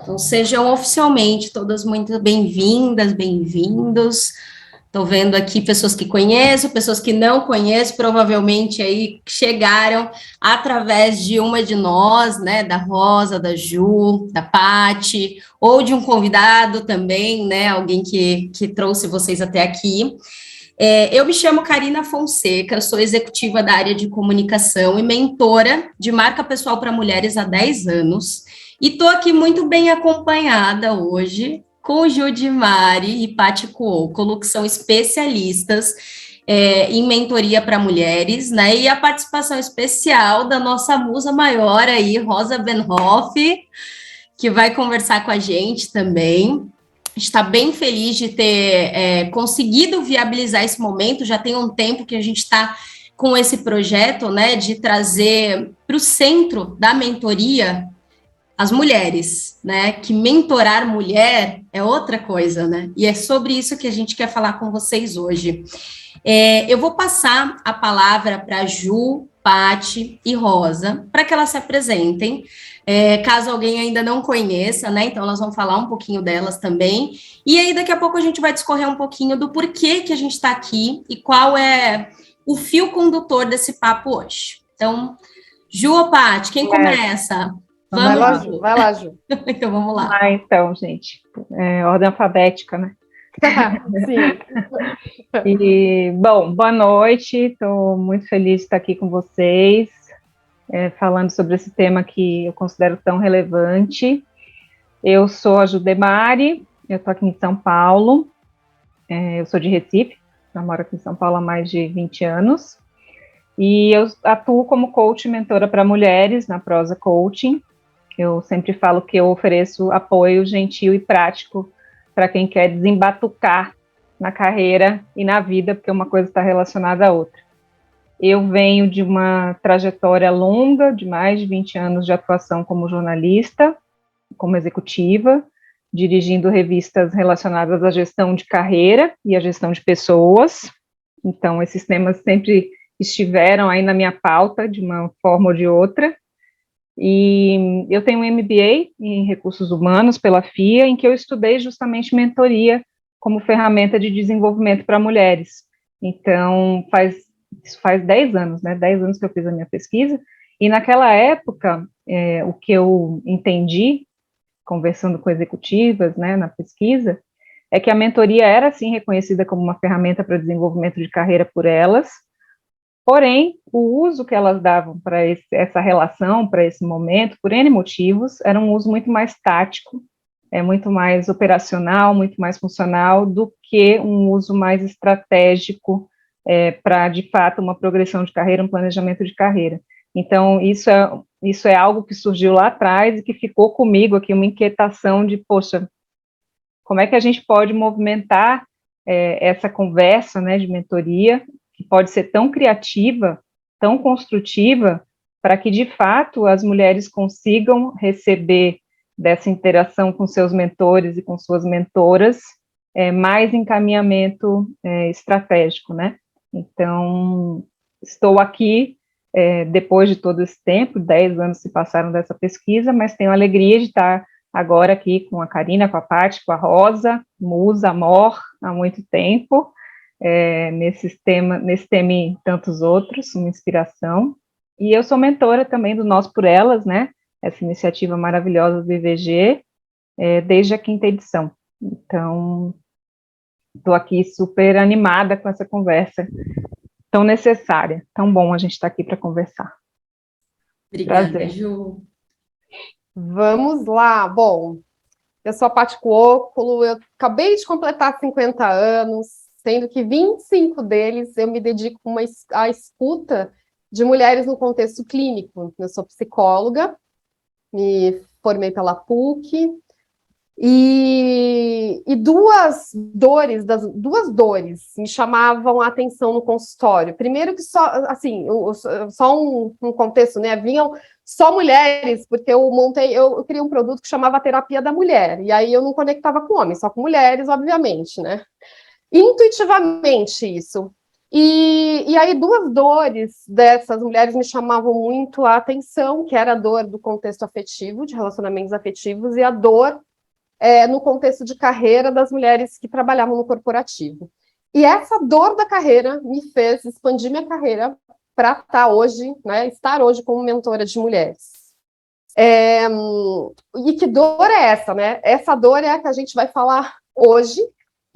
Então, sejam oficialmente todas muito bem-vindas, bem-vindos. Estou vendo aqui pessoas que conheço, pessoas que não conheço, provavelmente aí chegaram através de uma de nós, né, da Rosa, da Ju, da Pati, ou de um convidado também, né, alguém que trouxe vocês até aqui. Eu me chamo Karina Fonseca, sou executiva da área de comunicação e mentora de marca pessoal para mulheres há 10 anos. E estou aqui muito bem acompanhada hoje com Judimari e Pati Cuócolo, que são especialistas em mentoria para mulheres, né? E a participação especial da nossa musa maior aí, Rosa Benhoff, que vai conversar com a gente também. Está bem feliz de ter conseguido viabilizar esse momento. Já tem um tempo que a gente está com esse projeto, né, de trazer para o centro da mentoria as mulheres, né? Que mentorar mulher é outra coisa, né? E é sobre isso que a gente quer falar com vocês hoje. Eu vou passar a palavra para Ju, Pati e Rosa, para que elas se apresentem. Caso alguém ainda não conheça, né? Então elas vão falar um pouquinho delas também. E aí, daqui a pouco, a gente vai discorrer um pouquinho do porquê que a gente está aqui e qual é o fio condutor desse papo hoje. Então, Ju ou Pati, quem começa? Vai lá, Ju. Vai lá, Ju. Então, vamos lá. Então, gente, ordem alfabética, né? Sim. E, bom, boa noite, estou muito feliz de estar aqui com vocês, falando sobre esse tema que eu considero tão relevante. Eu sou a Judemari, eu estou aqui em São Paulo, eu sou de Recife, moro aqui em São Paulo há mais de 20 anos, e eu atuo como coach e mentora para mulheres na Prosa Coaching. Eu sempre falo que eu ofereço apoio gentil e prático para quem quer desembatucar na carreira e na vida, porque uma coisa está relacionada à outra. Eu venho de uma trajetória longa, de mais de 20 anos de atuação como jornalista, como executiva, dirigindo revistas relacionadas à gestão de carreira e à gestão de pessoas. Então, esses temas sempre estiveram aí na minha pauta, de uma forma ou de outra. E eu tenho um MBA em Recursos Humanos pela FIA, em que eu estudei justamente mentoria como ferramenta de desenvolvimento para mulheres. Então, isso faz 10 anos, né? 10 anos que eu fiz a minha pesquisa, e naquela época, o que eu entendi, conversando com executivas, né, na pesquisa, é que a mentoria era, sim, reconhecida como uma ferramenta para desenvolvimento de carreira por elas. Porém, o uso que elas davam para essa relação, para esse momento, por N motivos, era um uso muito mais tático, muito mais operacional, muito mais funcional, do que um uso mais estratégico para, de fato, uma progressão de carreira, um planejamento de carreira. Então, isso é algo que surgiu lá atrás e que ficou comigo aqui, uma inquietação de, poxa, como é que a gente pode movimentar essa conversa, né, de mentoria, que pode ser tão criativa, tão construtiva, para que, de fato, as mulheres consigam receber dessa interação com seus mentores e com suas mentoras mais encaminhamento estratégico, né? Então, estou aqui, depois de todo esse tempo, 10 anos se passaram dessa pesquisa, mas tenho a alegria de estar agora aqui com a Karina, com a Pati, com a Rosa, musa, amor, há muito tempo, nesse tema e tantos outros, uma inspiração. E eu sou mentora também do Nós por Elas, né? Essa iniciativa maravilhosa do IVG, desde a 5ª edição. Então, estou aqui super animada com essa conversa tão necessária, tão bom a gente estar aqui para conversar. Obrigada, Prazer. Ju. Vamos lá. Bom, eu sou a Pati Cuócolo, eu acabei de completar 50 anos, sendo que 25 deles eu me dedico à escuta de mulheres no contexto clínico. Eu sou psicóloga, me formei pela PUC, e duas dores me chamavam a atenção no consultório. Primeiro que só um contexto, né? Vinham só mulheres, porque eu criei um produto que chamava Terapia da Mulher, e aí eu não conectava com homens, só com mulheres, obviamente, né? Intuitivamente isso. E aí duas dores dessas mulheres me chamavam muito a atenção, que era a dor do contexto afetivo, de relacionamentos afetivos, e a dor no contexto de carreira das mulheres que trabalhavam no corporativo. E essa dor da carreira me fez expandir minha carreira para estar hoje como mentora de mulheres. E que dor é essa, né? Essa dor é a que a gente vai falar hoje,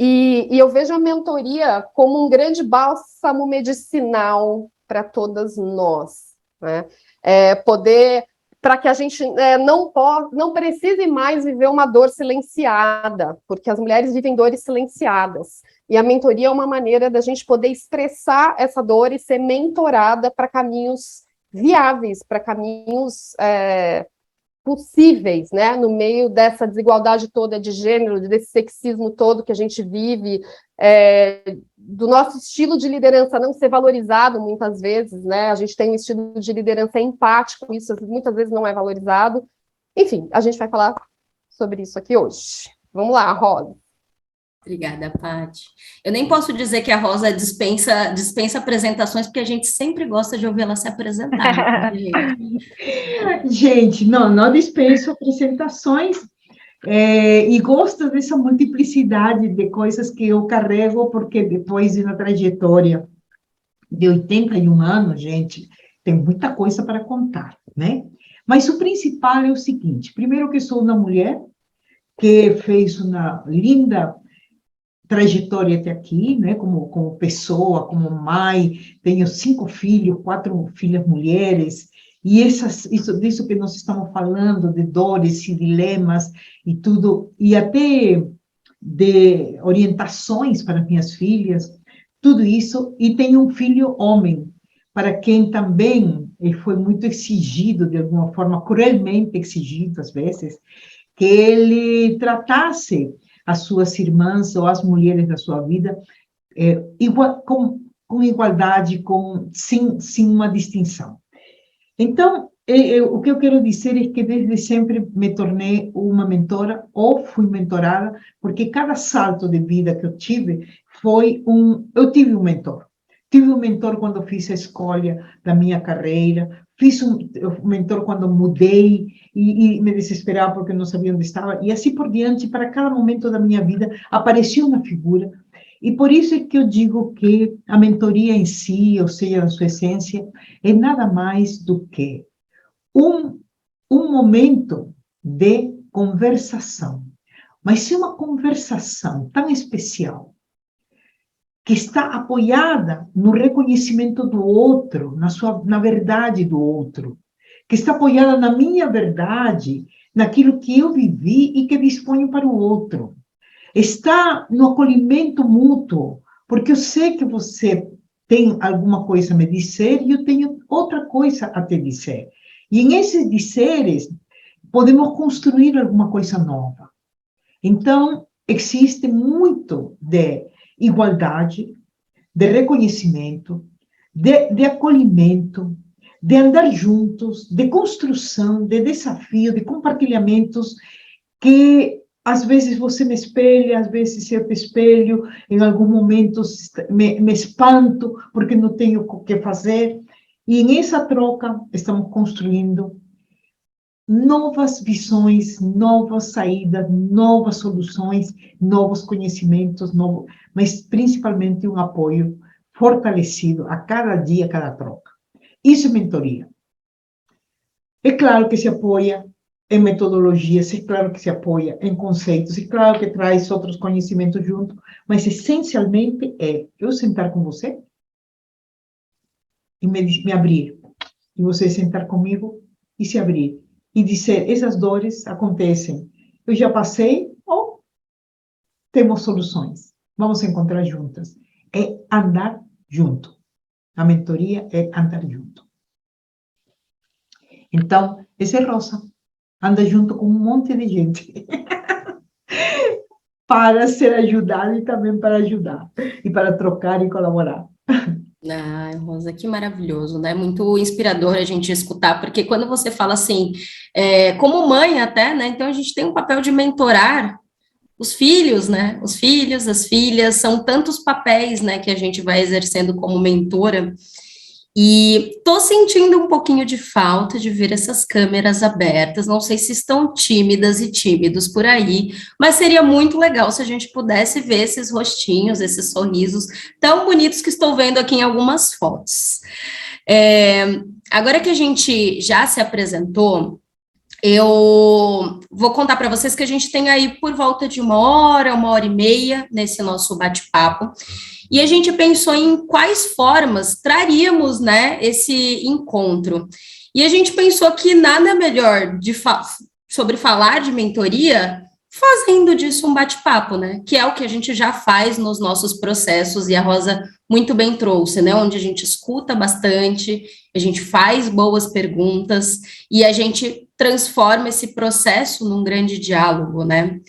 e eu vejo a mentoria como um grande bálsamo medicinal para todas nós, né? Para que a gente não precise mais viver uma dor silenciada, porque as mulheres vivem dores silenciadas. E a mentoria é uma maneira da gente poder expressar essa dor e ser mentorada para caminhos viáveis, para caminhos possíveis, né? No meio dessa desigualdade toda de gênero, desse sexismo todo que a gente vive, do nosso estilo de liderança não ser valorizado muitas vezes, né? A gente tem um estilo de liderança empático, isso muitas vezes não é valorizado. Enfim, a gente vai falar sobre isso aqui hoje. Vamos lá, Rosa. Obrigada, Paty. Eu nem posso dizer que a Rosa dispensa apresentações, porque a gente sempre gosta de ouvir ela se apresentar. Gente, não dispenso apresentações, e gosto dessa multiplicidade de coisas que eu carrego, porque depois de uma trajetória de 81 anos, gente, tem muita coisa para contar, né? Mas o principal é o seguinte: primeiro, que sou uma mulher que fez uma linda trajetória até aqui, né, como pessoa, como mãe, tenho 5 filhos, 4 filhas mulheres, e disso que nós estamos falando, de dores e dilemas e tudo, e até de orientações para minhas filhas, tudo isso, e tenho um filho homem, para quem também foi muito exigido, de alguma forma, cruelmente exigido, às vezes, que ele tratasse as suas irmãs ou as mulheres da sua vida com igualdade, sem uma distinção. Então, o que eu quero dizer é que desde sempre me tornei uma mentora, ou fui mentorada, porque cada salto de vida que eu tive eu tive um mentor. Tive um mentor quando fiz a escolha da minha carreira, fiz um mentor quando mudei e me desesperava porque não sabia onde estava, e assim por diante. Para cada momento da minha vida apareceu uma figura, e por isso é que eu digo que a mentoria em si, ou seja, na sua essência, é nada mais do que um momento de conversação, mas é uma conversação tão especial, que está apoiada no reconhecimento do outro, na verdade do outro, que está apoiada na minha verdade, naquilo que eu vivi e que disponho para o outro. Está no acolhimento mútuo, porque eu sei que você tem alguma coisa a me dizer e eu tenho outra coisa a te dizer. E em esses dizeres, podemos construir alguma coisa nova. Então, existe muito de igualdade, de reconhecimento, de acolhimento, de andar juntos, de construção, de desafio, de compartilhamentos, que às vezes você me espelha, às vezes eu te espelho, em algum momento me espanto porque não tenho o que fazer, e em essa troca estamos construindo novas visões, novas saídas, novas soluções, novos conhecimentos, mas principalmente um apoio fortalecido a cada dia, a cada troca. Isso é mentoria. É claro que se apoia em metodologias, é claro que se apoia em conceitos, é claro que traz outros conhecimentos junto, mas essencialmente é eu sentar com você e me abrir, e você sentar comigo e se abrir. E dizer, essas dores acontecem, eu já passei, ou temos soluções, vamos encontrar juntas. É andar junto. A mentoria é andar junto. Então, esse é Rosa, anda junto com um monte de gente, para ser ajudado e também para ajudar, e para trocar e colaborar. Ai, Rosa, que maravilhoso, né? Muito inspirador a gente escutar, porque quando você fala assim, como mãe até, né? Então a gente tem um papel de mentorar os filhos, né? Os filhos, as filhas, são tantos papéis, né, que a gente vai exercendo como mentora. E tô sentindo um pouquinho de falta de ver essas câmeras abertas. Não sei se estão tímidas e tímidos por aí, mas seria muito legal se a gente pudesse ver esses rostinhos, esses sorrisos tão bonitos que estou vendo aqui em algumas fotos. Agora que a gente já se apresentou, eu vou contar para vocês que a gente tem aí por volta de 1 hora e meia nesse nosso bate-papo, e a gente pensou em quais formas traríamos, né, esse encontro. E a gente pensou que nada melhor sobre falar de mentoria fazendo disso um bate-papo, né, que é o que a gente já faz nos nossos processos, e a Rosa muito bem trouxe, né, onde a gente escuta bastante, a gente faz boas perguntas, e a gente transforma esse processo num grande diálogo, né?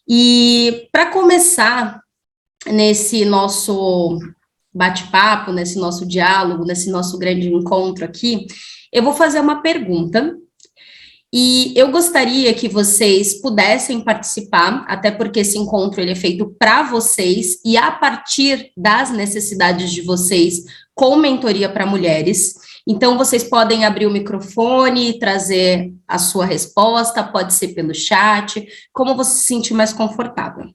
E para começar nesse nosso bate-papo, nesse nosso diálogo, nesse nosso grande encontro aqui, eu vou fazer uma pergunta e eu gostaria que vocês pudessem participar, até porque esse encontro ele é feito para vocês e a partir das necessidades de vocês com mentoria para mulheres. Então, vocês podem abrir o microfone e trazer a sua resposta, pode ser pelo chat, como você se sentir mais confortável.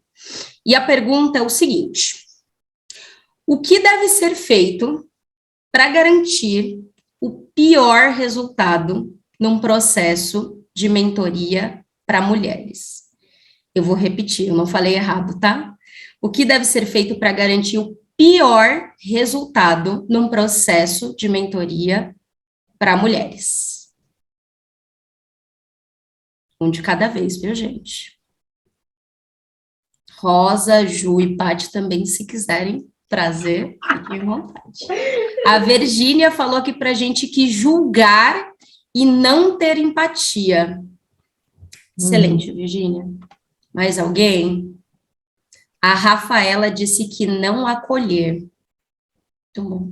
E a pergunta é o seguinte: o que deve ser feito para garantir o pior resultado num processo de mentoria para mulheres? Eu vou repetir, eu não falei errado, tá? O que deve ser feito para garantir o pior resultado num processo de mentoria para mulheres? Um de cada vez, viu, gente? Rosa, Ju e Paty também, se quiserem trazer, fiquem à vontade. A Virgínia falou aqui pra gente que julgar e não ter empatia. Excelente, Virgínia. Mais alguém? A Rafaela disse que não acolher. Muito bom.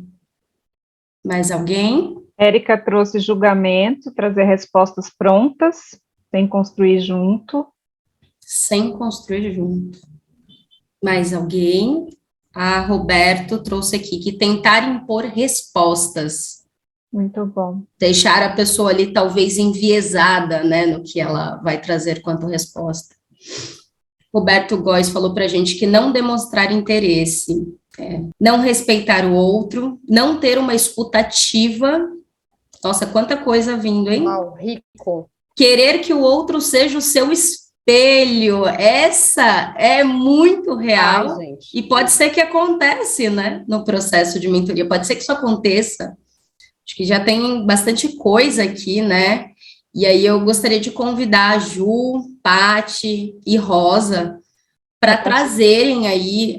Mais alguém? Érica trouxe julgamento, trazer respostas prontas, sem construir junto. Sem construir junto. Mais alguém? A Roberto trouxe aqui que tentar impor respostas. Muito bom. Deixar a pessoa ali talvez enviesada, né, no que ela vai trazer quanto resposta. Roberto Góes falou para a gente que não demonstrar interesse, não respeitar o outro, não ter uma escutativa. Nossa, quanta coisa vindo, hein? Uau, rico. Querer que o outro seja o seu espelho. Essa é muito real. Ai, gente. E pode ser que acontece, né, no processo de mentoria. Pode ser que isso aconteça. Acho que já tem bastante coisa aqui, né? E aí eu gostaria de convidar a Ju, Paty e Rosa para trazerem aí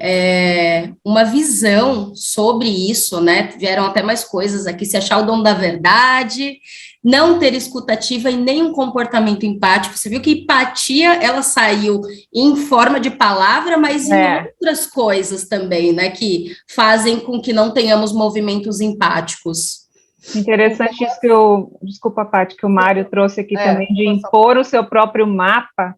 uma visão sobre isso, né? Vieram até mais coisas aqui, se achar o dom da verdade, não ter escutativa e nem um comportamento empático. Você viu que empatia, ela saiu em forma de palavra, mas em outras coisas também, né? Que fazem com que não tenhamos movimentos empáticos. Interessante isso que desculpa, Paty, que o Mário trouxe aqui também, de impor o seu próprio mapa.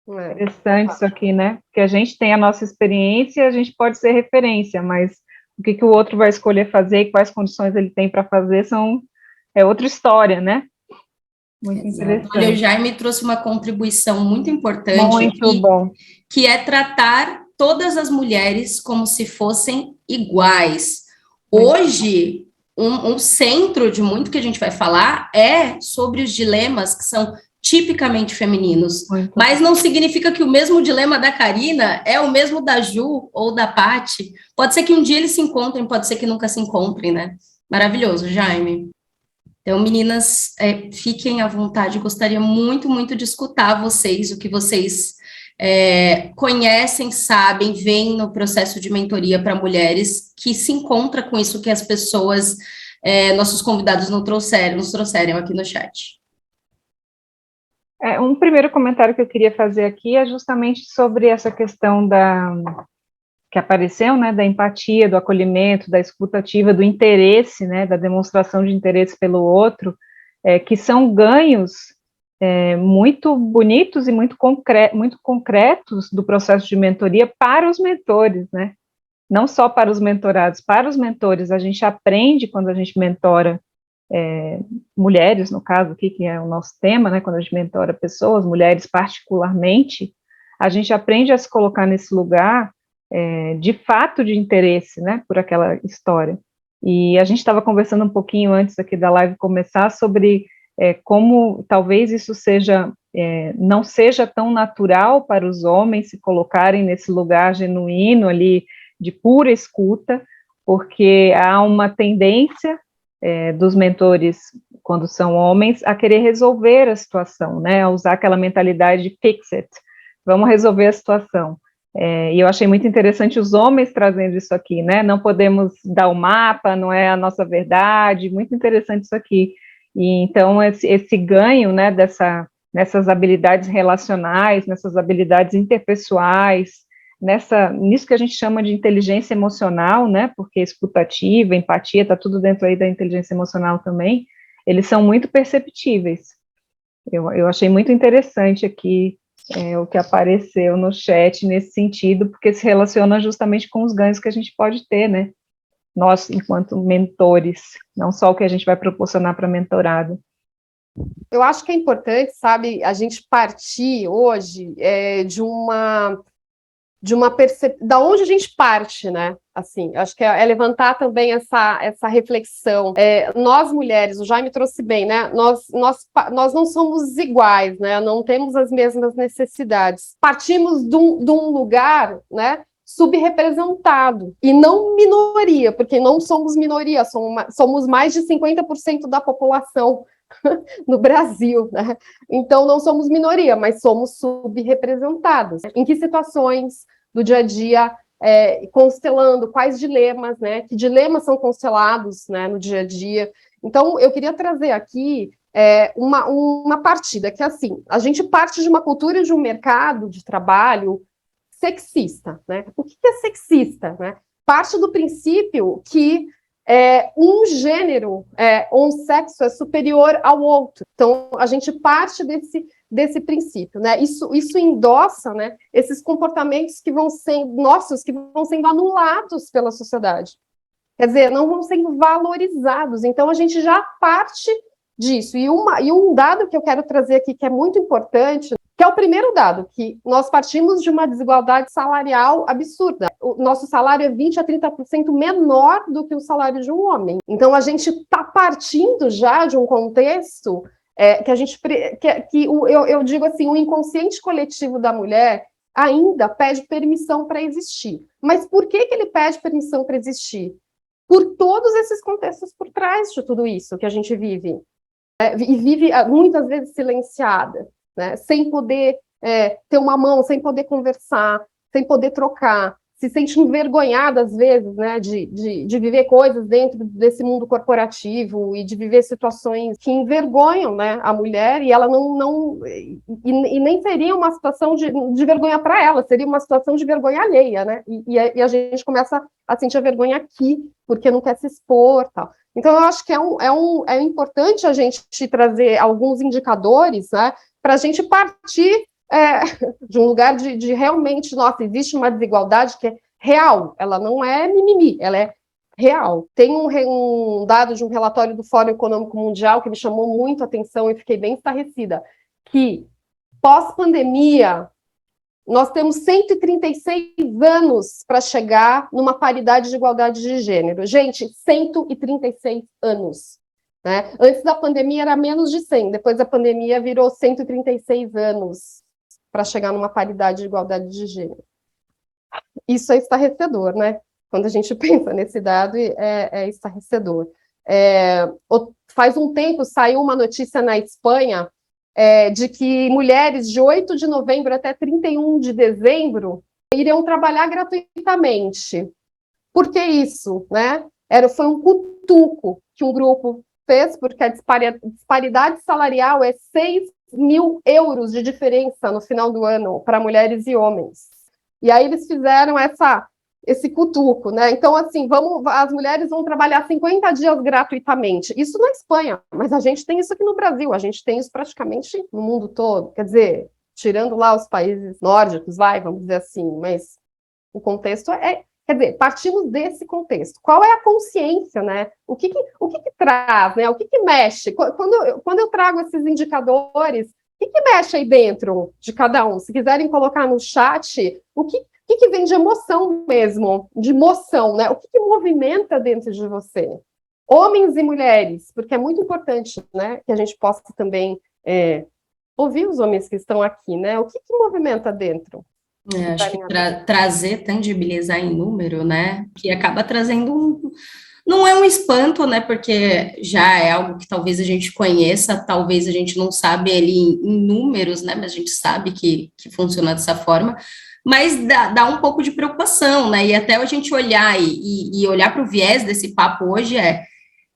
Interessante isso aqui, né? Porque a gente tem a nossa experiência, a gente pode ser referência, mas o que o outro vai escolher fazer e quais condições ele tem para fazer é outra história, né? Muito interessante. Olha, o Jaime trouxe uma contribuição muito importante muito aqui, bom. Que é tratar todas as mulheres como se fossem iguais. Hoje, um centro de muito que a gente vai falar é sobre os dilemas que são tipicamente femininos, mas não significa que o mesmo dilema da Karina é o mesmo da Ju ou da Paty. Pode ser que um dia eles se encontrem, pode ser que nunca se encontrem, né? Maravilhoso, Jaime. Então, meninas, fiquem à vontade, gostaria muito, muito de escutar vocês, o que vocês conhecem, sabem, veem no processo de mentoria para mulheres, que se encontra com isso que as pessoas, nossos convidados nos trouxeram aqui no chat. Um primeiro comentário que eu queria fazer aqui é justamente sobre essa questão que apareceu, né, da empatia, do acolhimento, da escutativa, do interesse, né, da demonstração de interesse pelo outro, que são ganhos muito bonitos e muito concretos do processo de mentoria para os mentores, né? Não só para os mentorados, para os mentores. A gente aprende quando a gente mentora mulheres, no caso aqui, que é o nosso tema, né? Quando a gente mentora pessoas, mulheres particularmente, a gente aprende a se colocar nesse lugar de fato de interesse, né? Por aquela história. E a gente estava conversando um pouquinho antes aqui da live começar sobre como talvez isso não seja tão natural para os homens se colocarem nesse lugar genuíno ali, de pura escuta, porque há uma tendência dos mentores, quando são homens, a querer resolver a situação, né, a usar aquela mentalidade de fix it, vamos resolver a situação. E eu achei muito interessante os homens trazendo isso aqui, né, não podemos dar o mapa, não é a nossa verdade, muito interessante isso aqui. E então esse ganho, né, nessas habilidades relacionais, nessas habilidades interpessoais, nisso que a gente chama de inteligência emocional, né, porque escutativa, empatia, está tudo dentro aí da inteligência emocional também, eles são muito perceptíveis. Eu achei muito interessante aqui o que apareceu no chat nesse sentido, porque se relaciona justamente com os ganhos que a gente pode ter, né, nós, enquanto mentores, não só o que a gente vai proporcionar para a mentorada. Eu acho que é importante, sabe, a gente partir hoje da onde a gente parte, né? Assim, acho que é levantar também essa reflexão. Nós mulheres, o Jaime trouxe bem, né? Nós não somos iguais, né? Não temos as mesmas necessidades. Partimos de um lugar, né? Subrepresentado, e não minoria, porque não somos minoria, somos mais de 50% da população no Brasil, né? Então não somos minoria, mas somos subrepresentados. Em que situações do dia a dia, constelando, quais dilemas, né? Que dilemas são constelados, né, no dia a dia? Então eu queria trazer aqui uma partida que, assim, a gente parte de uma cultura de um mercado de trabalho sexista, né? O que é sexista, né? Parte do princípio que um gênero ou um sexo é superior ao outro. Então, a gente parte desse princípio, né? Isso endossa, né, esses comportamentos que vão sendo anulados pela sociedade. Quer dizer, não vão sendo valorizados. Então, a gente já parte disso. E um dado que eu quero trazer aqui, que é muito importante, que é o primeiro dado, que nós partimos de uma desigualdade salarial absurda. O nosso salário é 20% a 30% menor do que o salário de um homem. Então, a gente está partindo já de um contexto eu digo assim, o inconsciente coletivo da mulher ainda pede permissão para existir. Mas por que ele pede permissão para existir? Por todos esses contextos por trás de tudo isso que a gente vive. E vive muitas vezes silenciada, né? Sem poder ter uma mão, sem poder conversar, sem poder trocar, se sente envergonhada às vezes, né, de viver coisas dentro desse mundo corporativo e de viver situações que envergonham, né, a mulher, e ela e nem seria uma situação de vergonha para ela, seria uma situação de vergonha alheia, né? E a gente começa a sentir a vergonha aqui, porque não quer se expor, tal. Então, eu acho que é importante a gente trazer alguns indicadores, né, para a gente partir de um lugar de realmente, nossa, existe uma desigualdade que é real, ela não é mimimi, ela é real. Tem um dado de um relatório do Fórum Econômico Mundial que me chamou muito a atenção e fiquei bem estarrecida, que pós-pandemia, nós temos 136 anos para chegar numa paridade de igualdade de gênero. Gente, 136 anos. Né? Antes da pandemia era menos de 100, depois da pandemia virou 136 anos para chegar numa paridade de igualdade de gênero. Isso é estarrecedor, né? Quando a gente pensa nesse dado, é estarrecedor. Faz um tempo saiu uma notícia na Espanha de que mulheres de 8 de novembro até 31 de dezembro iriam trabalhar gratuitamente. Por que isso? Né? Foi um cutuco que um grupo fez, porque a disparidade salarial é 6.000 euros de diferença no final do ano para mulheres e homens. E aí eles fizeram esse cutuco, né? Então, assim, as mulheres vão trabalhar 50 dias gratuitamente. Isso na Espanha, mas a gente tem isso aqui no Brasil, a gente tem isso praticamente no mundo todo. Quer dizer, tirando lá os países nórdicos, vamos dizer assim, mas o contexto quer dizer, partimos desse contexto. Qual é a consciência, né? O que traz, né? O que mexe? Quando eu trago esses indicadores, o que mexe aí dentro de cada um? Se quiserem colocar no chat, o que vem de emoção mesmo, de moção, né? O que movimenta dentro de você? Homens e mulheres, porque é muito importante, né, que a gente possa também ouvir os homens que estão aqui, né? O que movimenta dentro? Acho que trazer, tangibilizar em número, né, que acaba trazendo não é um espanto, né, porque já é algo que talvez a gente conheça, talvez a gente não sabe ele em números, né, mas a gente sabe que funciona dessa forma, mas dá um pouco de preocupação, né, e até a gente olhar e olhar para o viés desse papo hoje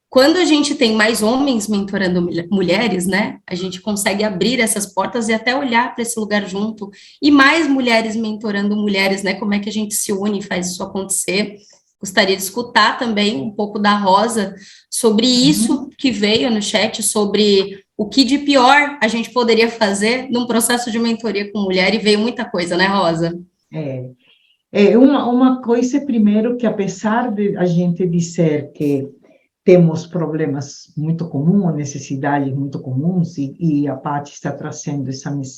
quando a gente tem mais homens mentorando mulheres, né, a gente consegue abrir essas portas e até olhar para esse lugar junto, e mais mulheres mentorando mulheres, né, como é que a gente se une e faz isso acontecer. Gostaria de escutar também um pouco da Rosa sobre isso que veio no chat, sobre o que de pior a gente poderia fazer num processo de mentoria com mulher, e veio muita coisa, né, Rosa? Uma coisa, primeiro, que apesar de a gente dizer que temos problemas muito comuns, necessidades muito comuns, e a Paty está trazendo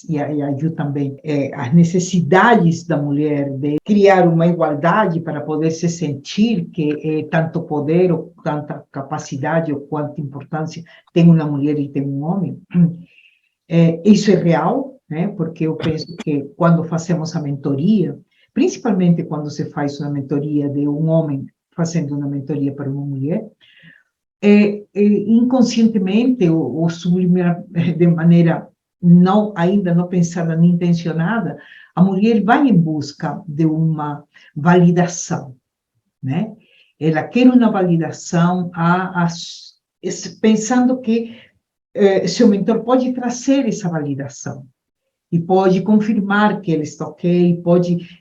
e a Ju também, as necessidades da mulher de criar uma igualdade para poder se sentir que tanto poder, ou tanta capacidade, ou quanta importância tem uma mulher e tem um homem. Isso é real, né? Porque eu penso que quando fazemos a mentoria, principalmente quando se faz uma mentoria de um homem fazendo uma mentoria para uma mulher, inconscientemente ou de maneira ainda não pensada nem intencionada, a mulher vai em busca de uma validação, né? Ela quer uma validação pensando que seu mentor pode trazer essa validação e pode confirmar que ele está ok,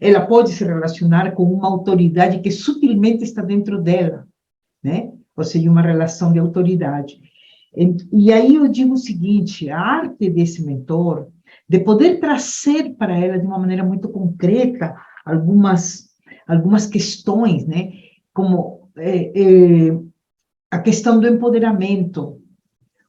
ela pode se relacionar com uma autoridade que sutilmente está dentro dela, né? Ou seja, uma relação de autoridade. E aí eu digo o seguinte, a arte desse mentor, de poder trazer para ela de uma maneira muito concreta algumas questões, né? Como a questão do empoderamento.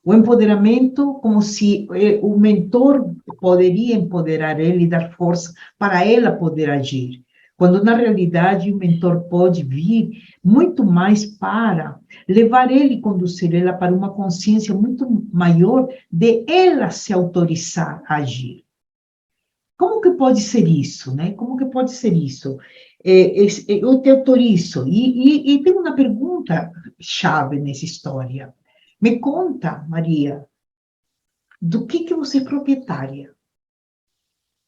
O empoderamento como se o mentor poderia empoderar ele e dar força para ela poder agir. Quando, na realidade, o mentor pode vir muito mais para levar ele e conduzir ela para uma consciência muito maior de ela se autorizar a agir. Como que pode ser isso, né? Como que pode ser isso? Eu te autorizo. E tem uma pergunta-chave nessa história. Me conta, Maria, do que você é proprietária?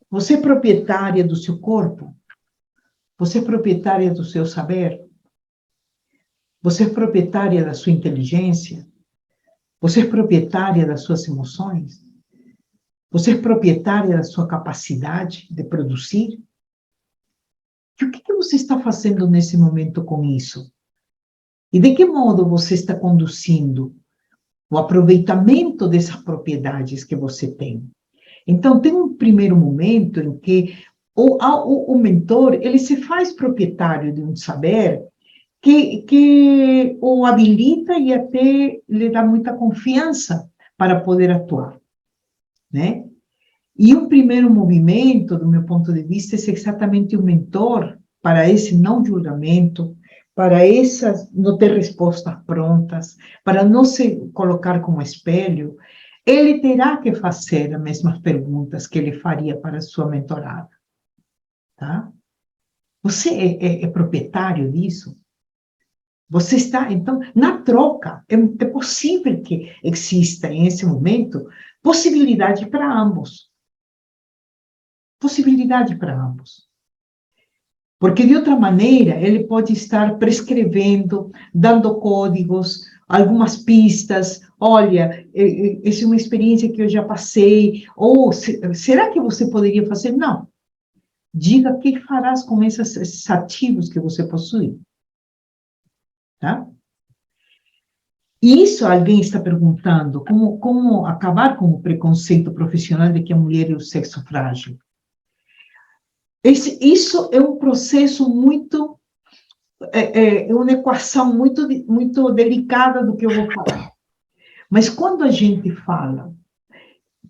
Você é proprietária do seu corpo? Você é proprietária do seu saber? Você é proprietária da sua inteligência? Você é proprietária das suas emoções? Você é proprietária da sua capacidade de produzir? E o que você está fazendo nesse momento com isso? E de que modo você está conduzindo o aproveitamento dessas propriedades que você tem? Então, tem um primeiro momento em que o mentor, ele se faz proprietário de um saber que o habilita e até lhe dá muita confiança para poder atuar, né? E um primeiro movimento, do meu ponto de vista, é exatamente o mentor para esse não julgamento, para não ter respostas prontas, para não se colocar como espelho. Ele terá que fazer as mesmas perguntas que ele faria para a sua mentorada, tá? Você é proprietário disso? Você está, então, na troca, é possível que exista, nesse momento, possibilidade para ambos. Possibilidade para ambos. Porque, de outra maneira, ele pode estar prescrevendo, dando códigos, algumas pistas. Olha, essa é uma experiência que eu já passei. Ou, será que você poderia fazer? Não. diga o que farás com esses ativos que você possui. Tá? E isso alguém está perguntando, como acabar com o preconceito profissional de que a mulher é o sexo frágil. Isso é um processo muito, é uma equação muito, muito delicada do que eu vou falar. Mas quando a gente fala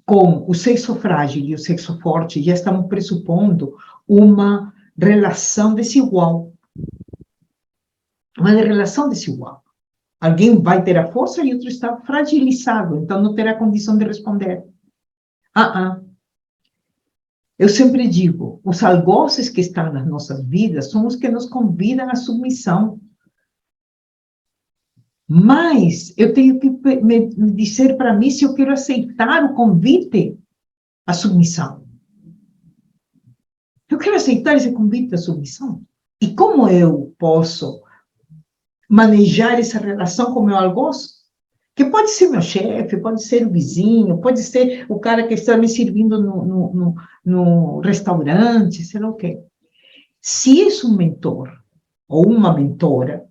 com o sexo frágil e o sexo forte, já estamos pressupondo uma relação desigual. Uma relação desigual. Alguém vai ter a força e outro está fragilizado, então não terá condição de responder. Eu sempre digo, os algozes que estão nas nossas vidas são os que nos convidam à submissão. Mas eu tenho que me dizer para mim se eu quero aceitar o convite à submissão. Eu quero aceitar esse convite à submissão. E como eu posso manejar essa relação com o meu algoz? Que pode ser meu chefe, pode ser o vizinho, pode ser o cara que está me servindo no restaurante, sei lá o quê. Se é um mentor ou uma mentora,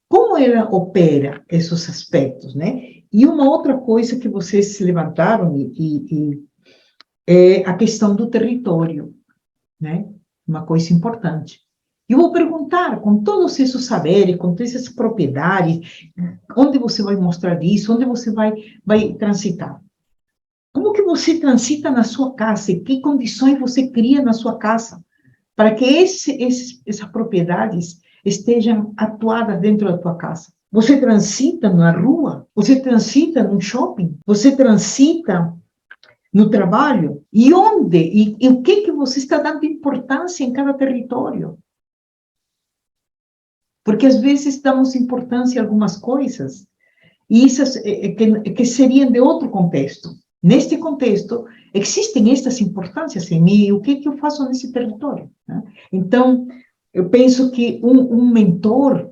como ela opera esses aspectos, né? E uma outra coisa que vocês se levantaram é a questão do território, né? Uma coisa importante. Eu vou perguntar, com todos esses saberes, com todas essas propriedades, onde você vai mostrar isso, onde você vai transitar? Como que você transita na sua casa? E que condições você cria na sua casa? Para que essas propriedades estejam atuadas dentro da tua casa. Você transita na rua? Você transita no shopping? Você transita no trabalho? E onde? E o que você está dando importância em cada território? Porque às vezes damos importância a algumas coisas, e essas que seriam de outro contexto. Neste contexto, existem estas importâncias em mim, e o que eu faço nesse território? Né? Então, eu penso que um mentor,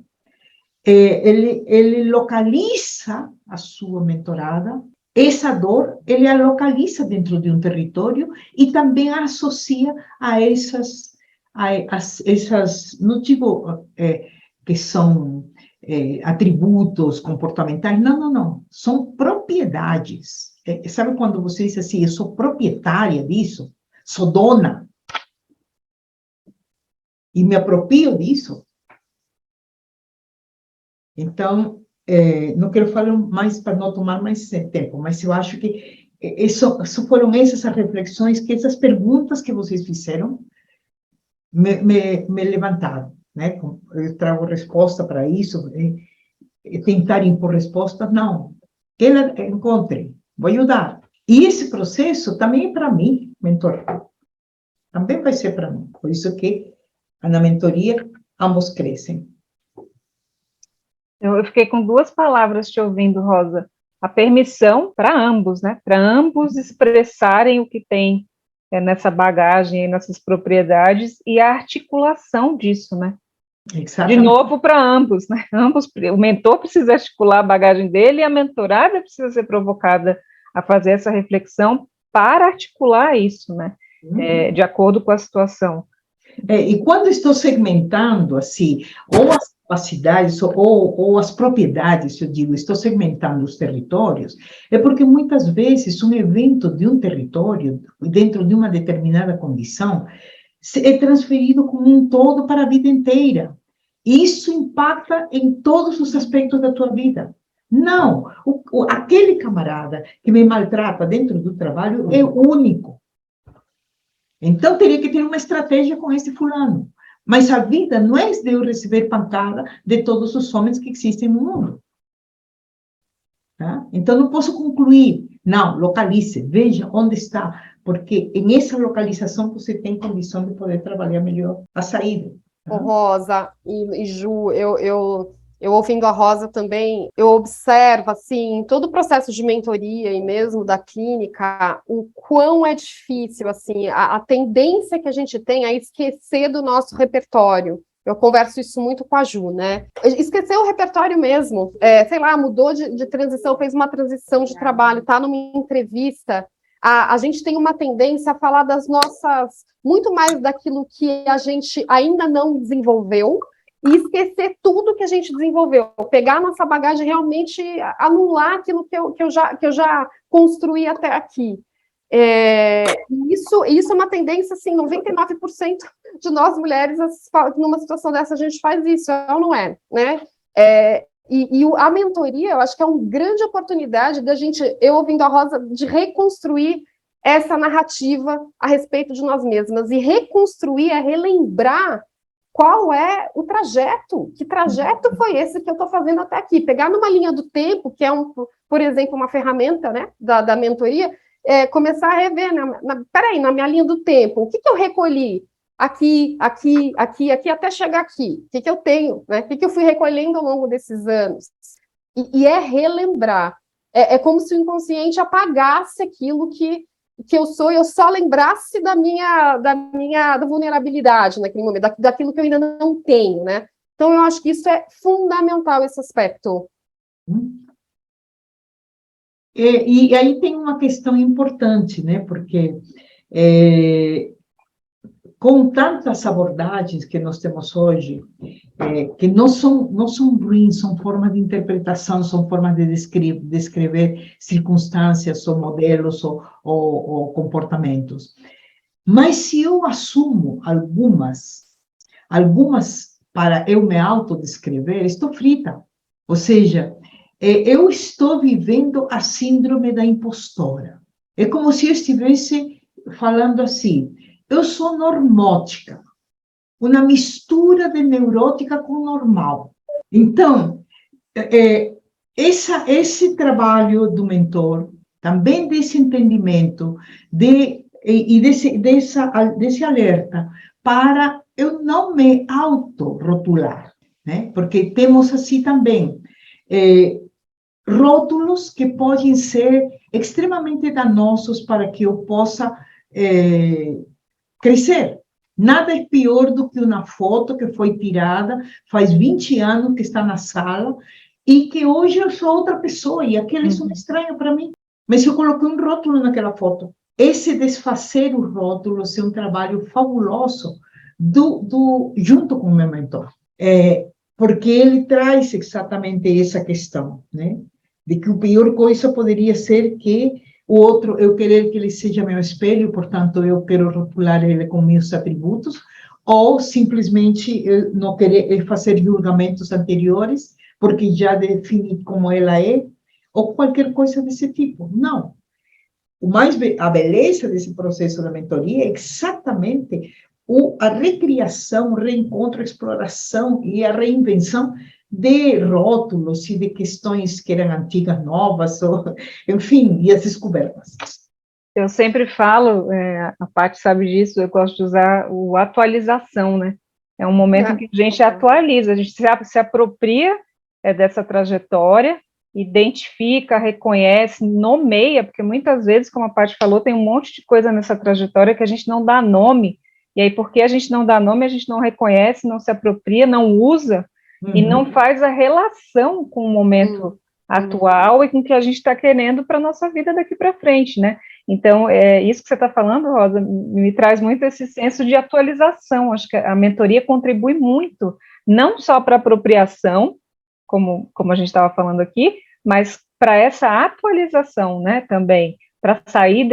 ele localiza a sua mentorada, essa dor, ele a localiza dentro de um território, e também a associa a essas não digo que são atributos comportamentais, não, são propriedades. Sabe quando você diz assim, eu sou proprietária disso, sou dona, e me aproprio disso? Então, não quero falar mais para não tomar mais tempo, mas eu acho que foram essas as reflexões, que essas perguntas que vocês fizeram me levantaram. Né? Eu trago resposta para isso, tentar impor resposta, não. Que ela encontre, vou ajudar. E esse processo também é para mim, mentor. Também vai ser para mim. Por isso que na mentoria ambos crescem. Eu fiquei com duas palavras te ouvindo, Rosa. A permissão para ambos, né? Para ambos expressarem o que tem nessa bagagem, nessas propriedades, e a articulação disso, né? Exatamente. De novo para ambos, né? O mentor precisa articular a bagagem dele e a mentorada precisa ser provocada a fazer essa reflexão para articular isso, né? De acordo com a situação. E quando estou segmentando, assim, ou as capacidades ou as propriedades, eu digo, estou segmentando os territórios, é porque muitas vezes um evento de um território, dentro de uma determinada condição, é transferido como um todo para a vida inteira. Isso impacta em todos os aspectos da tua vida. Não, aquele camarada que me maltrata dentro do trabalho é único. Então, teria que ter uma estratégia com esse fulano. Mas a vida não é de eu receber pancada de todos os homens que existem no mundo. Tá? Então, não posso concluir. Não, localize, veja onde está, porque em essa localização você tem condição de poder trabalhar melhor a saída. Tá? Rosa e Ju, eu ouvindo a Rosa também, eu observo, assim, em todo o processo de mentoria e mesmo da clínica, o quão é difícil, assim, a tendência que a gente tem a esquecer do nosso repertório. Eu converso isso muito com a Ju, né? Esquecer o repertório mesmo. Sei lá, mudou de transição, fez uma transição de trabalho, tá numa entrevista. A gente tem uma tendência a falar das nossas, muito mais daquilo que a gente ainda não desenvolveu, e esquecer tudo que a gente desenvolveu, pegar a nossa bagagem e realmente anular aquilo que eu já construí até aqui. Isso é uma tendência, assim, 99% de nós mulheres, numa situação dessa, a gente faz isso, ou não é, né? A mentoria, eu acho que é uma grande oportunidade da gente, eu ouvindo a Rosa, de reconstruir essa narrativa a respeito de nós mesmas, e reconstruir, relembrar qual é o trajeto, que trajeto foi esse que eu estou fazendo até aqui, pegar numa linha do tempo, que é, por exemplo, uma ferramenta, né, da mentoria, começar a rever, peraí, na minha linha do tempo, o que eu recolhi aqui, até chegar aqui, o que eu tenho, né, o que eu fui recolhendo ao longo desses anos, e relembrar, é como se o inconsciente apagasse aquilo que eu sou, e eu só lembrasse da vulnerabilidade naquele momento, daquilo que eu ainda não tenho, né? Então, eu acho que isso é fundamental, esse aspecto. E aí tem uma questão importante, né? Porque com tantas abordagens que nós temos hoje, que não são ruins, são formas de interpretação, são formas de descrever circunstâncias, ou modelos, ou comportamentos. Mas se eu assumo algumas para eu me autodescrever, estou frita. Ou seja, eu estou vivendo a síndrome da impostora. É como se eu estivesse falando assim, eu sou normótica, uma mistura de neurótica com normal. Então, esse trabalho do mentor, também desse entendimento, desse alerta, para eu não me autorrotular, né? Porque temos assim também rótulos que podem ser extremamente danosos para que eu possa crescer. Nada é pior do que uma foto que foi tirada faz 20 anos, que está na sala, e que hoje eu sou outra pessoa, e aquele é um estranho para mim. Mas eu coloquei um rótulo naquela foto. Esse desfazer os rótulos é um trabalho fabuloso junto com o meu mentor. Porque ele traz exatamente essa questão, né? De que a pior coisa poderia ser que o outro, eu querer que ele seja meu espelho, portanto, eu quero rotular ele com meus atributos, ou simplesmente eu não querer fazer julgamentos anteriores, porque já defini como ela é, ou qualquer coisa desse tipo. Não. A beleza desse processo da mentoria é exatamente a recriação, o reencontro, a exploração e a reinvenção de rótulos e de questões que eram antigas, novas, enfim, e as descobertas. Eu sempre falo, a Paty sabe disso, eu gosto de usar o atualização, né? É um momento em que a gente atualiza, a gente se apropria dessa trajetória, identifica, reconhece, nomeia, porque muitas vezes, como a Paty falou, tem um monte de coisa nessa trajetória que a gente não dá nome, e aí porque a gente não dá nome, a gente não reconhece, não se apropria, não usa, e não faz a relação com o momento atual e com o que a gente está querendo para a nossa vida daqui para frente, né? Então, isso que você está falando, Rosa, me traz muito esse senso de atualização. Acho que a mentoria contribui muito, não só para a apropriação, como a gente estava falando aqui, mas para essa atualização, né, também, para sair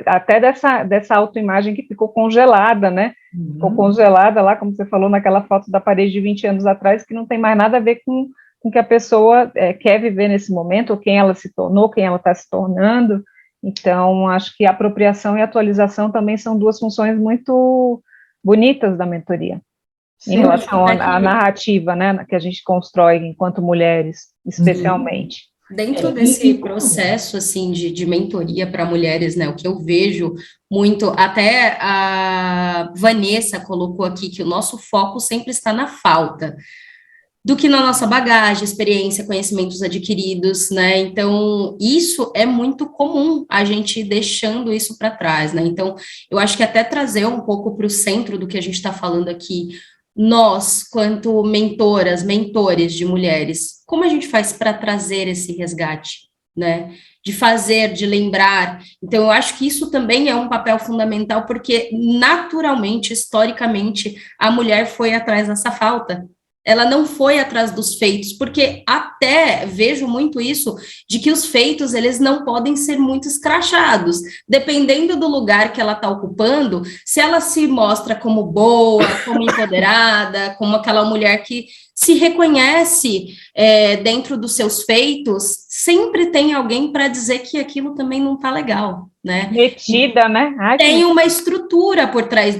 até dessa autoimagem que ficou congelada, né? Ficou congelada lá, como você falou, naquela foto da parede de 20 anos atrás, que não tem mais nada a ver com o que a pessoa quer viver nesse momento, ou quem ela se tornou, quem ela está se tornando. Então, acho que a apropriação e a atualização também são duas funções muito bonitas da mentoria, em relação à narrativa, né, que a gente constrói enquanto mulheres, especialmente. Dentro desse processo, assim, de mentoria para mulheres, né, o que eu vejo muito, até a Vanessa colocou aqui que o nosso foco sempre está na falta, do que na nossa bagagem, experiência, conhecimentos adquiridos, né? Então, isso é muito comum, a gente deixando isso para trás, né? Então, eu acho que até trazer um pouco para o centro do que a gente está falando aqui, nós, quanto mentoras, mentores de mulheres, como a gente faz para trazer esse resgate, né? De fazer, de lembrar. Então, eu acho que isso também é um papel fundamental, porque naturalmente, historicamente, a mulher foi atrás dessa falta. Ela não foi atrás dos feitos, porque até vejo muito isso, de que os feitos, eles não podem ser muito escrachados. Dependendo do lugar que ela está ocupando, se ela se mostra como boa, como empoderada, como aquela mulher que se reconhece dentro dos seus feitos, sempre tem alguém para dizer que aquilo também não está legal, né? Metida, né? Ai, Tem uma estrutura por trás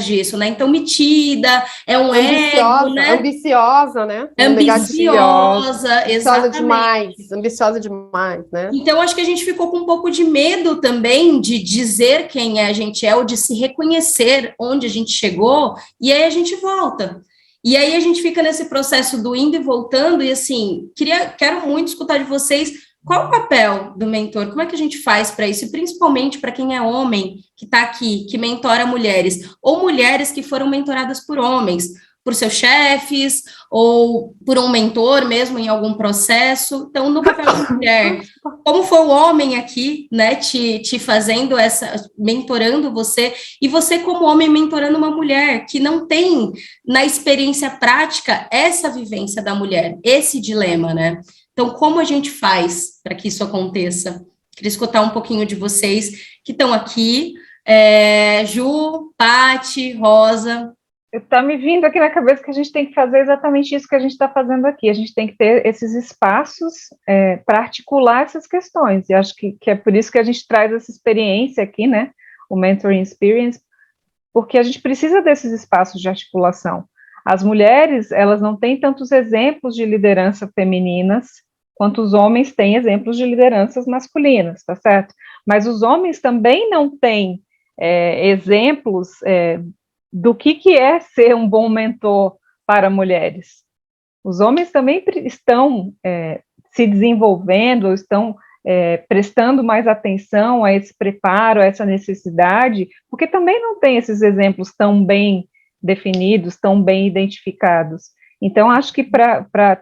disso, né? Então, metida, é um ego, né? Ambiciosa, né? Ambiciosa, exatamente. Ambiciosa demais, né? Então, acho que a gente ficou com um pouco de medo também de dizer quem a gente é, ou de se reconhecer onde a gente chegou, e aí a gente volta. E aí a gente fica nesse processo do indo e voltando, e assim, quero muito escutar de vocês qual o papel do mentor, como é que a gente faz para isso, e principalmente para quem é homem que está aqui, que mentora mulheres, ou mulheres que foram mentoradas por homens, por seus chefes, ou por um mentor mesmo em algum processo. Então, no papel da mulher, como foi o homem aqui, né, te fazendo mentorando você, e você como homem mentorando uma mulher que não tem na experiência prática essa vivência da mulher, esse dilema, né? Então, como a gente faz para que isso aconteça? Queria escutar um pouquinho de vocês que estão aqui, Ju, Pati, Rosa. Está me vindo aqui na cabeça que a gente tem que fazer exatamente isso que a gente está fazendo aqui. A gente tem que ter esses espaços para articular essas questões. E acho que é por isso que a gente traz essa experiência aqui, né? O Mentoring Experience, porque a gente precisa desses espaços de articulação. As mulheres, elas não têm tantos exemplos de liderança femininas quanto os homens têm exemplos de lideranças masculinas, tá certo? Mas os homens também não têm exemplos do que é ser um bom mentor para mulheres. Os homens também estão se desenvolvendo, estão prestando mais atenção a esse preparo, a essa necessidade, porque também não tem esses exemplos tão bem definidos, tão bem identificados. Então, acho que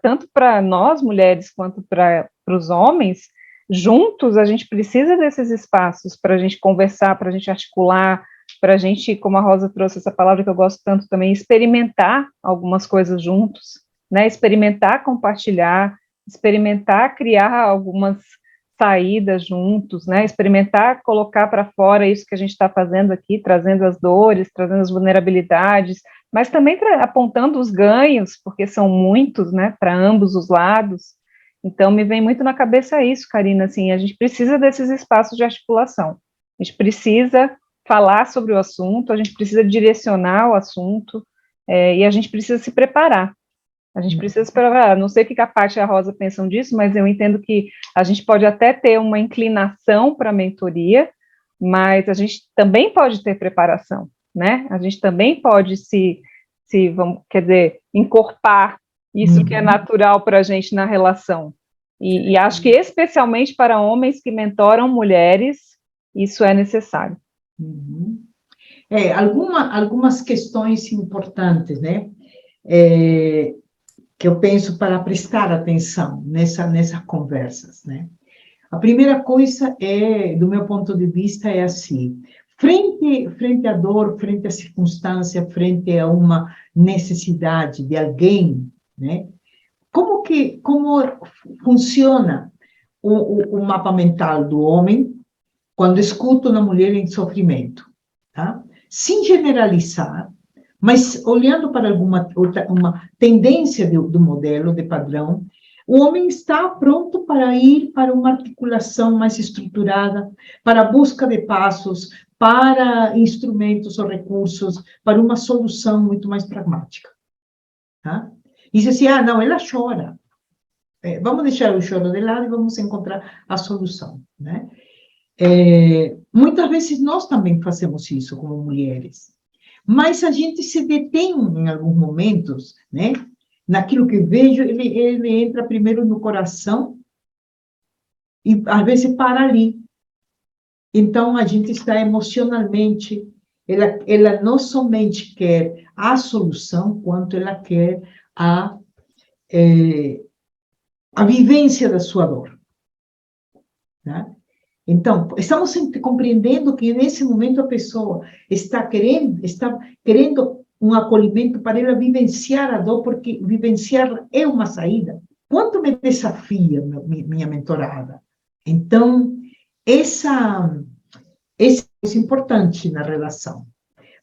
tanto para nós, mulheres, quanto para os homens, juntos, a gente precisa desses espaços para a gente conversar, para a gente articular, para a gente, como a Rosa trouxe essa palavra que eu gosto tanto também, experimentar algumas coisas juntos, né? Experimentar compartilhar, experimentar criar algumas saídas juntos, né? Experimentar colocar para fora isso que a gente está fazendo aqui, trazendo as dores, trazendo as vulnerabilidades, mas também apontando os ganhos, porque são muitos, né? Para ambos os lados. Então, me vem muito na cabeça isso, Karina, assim, a gente precisa desses espaços de articulação. A gente precisa falar sobre o assunto, a gente precisa direcionar o assunto, e a gente precisa se preparar. A gente precisa se preparar. Não sei o que a Paty e a Rosa pensam disso, mas eu entendo que a gente pode até ter uma inclinação para a mentoria, mas a gente também pode ter preparação, né? A gente também pode encorpar isso que é natural para a gente na relação. E acho que especialmente para homens que mentoram mulheres, isso é necessário. Uhum. Algumas questões importantes, né? Que eu penso para prestar atenção nessas conversas, né? A primeira coisa do meu ponto de vista, é assim: frente à dor, frente à circunstância, frente a uma necessidade de alguém, né? Como funciona o mapa mental do homem quando escuta uma mulher em sofrimento, tá? Sem generalizar, mas olhando para uma tendência do modelo, de padrão, o homem está pronto para ir para uma articulação mais estruturada, para a busca de passos, para instrumentos ou recursos, para uma solução muito mais pragmática, tá? E diz assim, não, ela chora. Vamos deixar o choro de lado e vamos encontrar a solução, né? Muitas vezes nós também fazemos isso como mulheres, mas a gente se detém em alguns momentos, né? Naquilo que vejo, ele entra primeiro no coração e às vezes para ali. Então a gente está emocionalmente, ela não somente quer a solução, quanto ela quer a vivência da sua dor. né? Então, estamos compreendendo que nesse momento a pessoa está querendo um acolhimento para ela vivenciar a dor, porque vivenciar é uma saída. Quanto me desafia minha mentorada? Então, esse é importante na relação.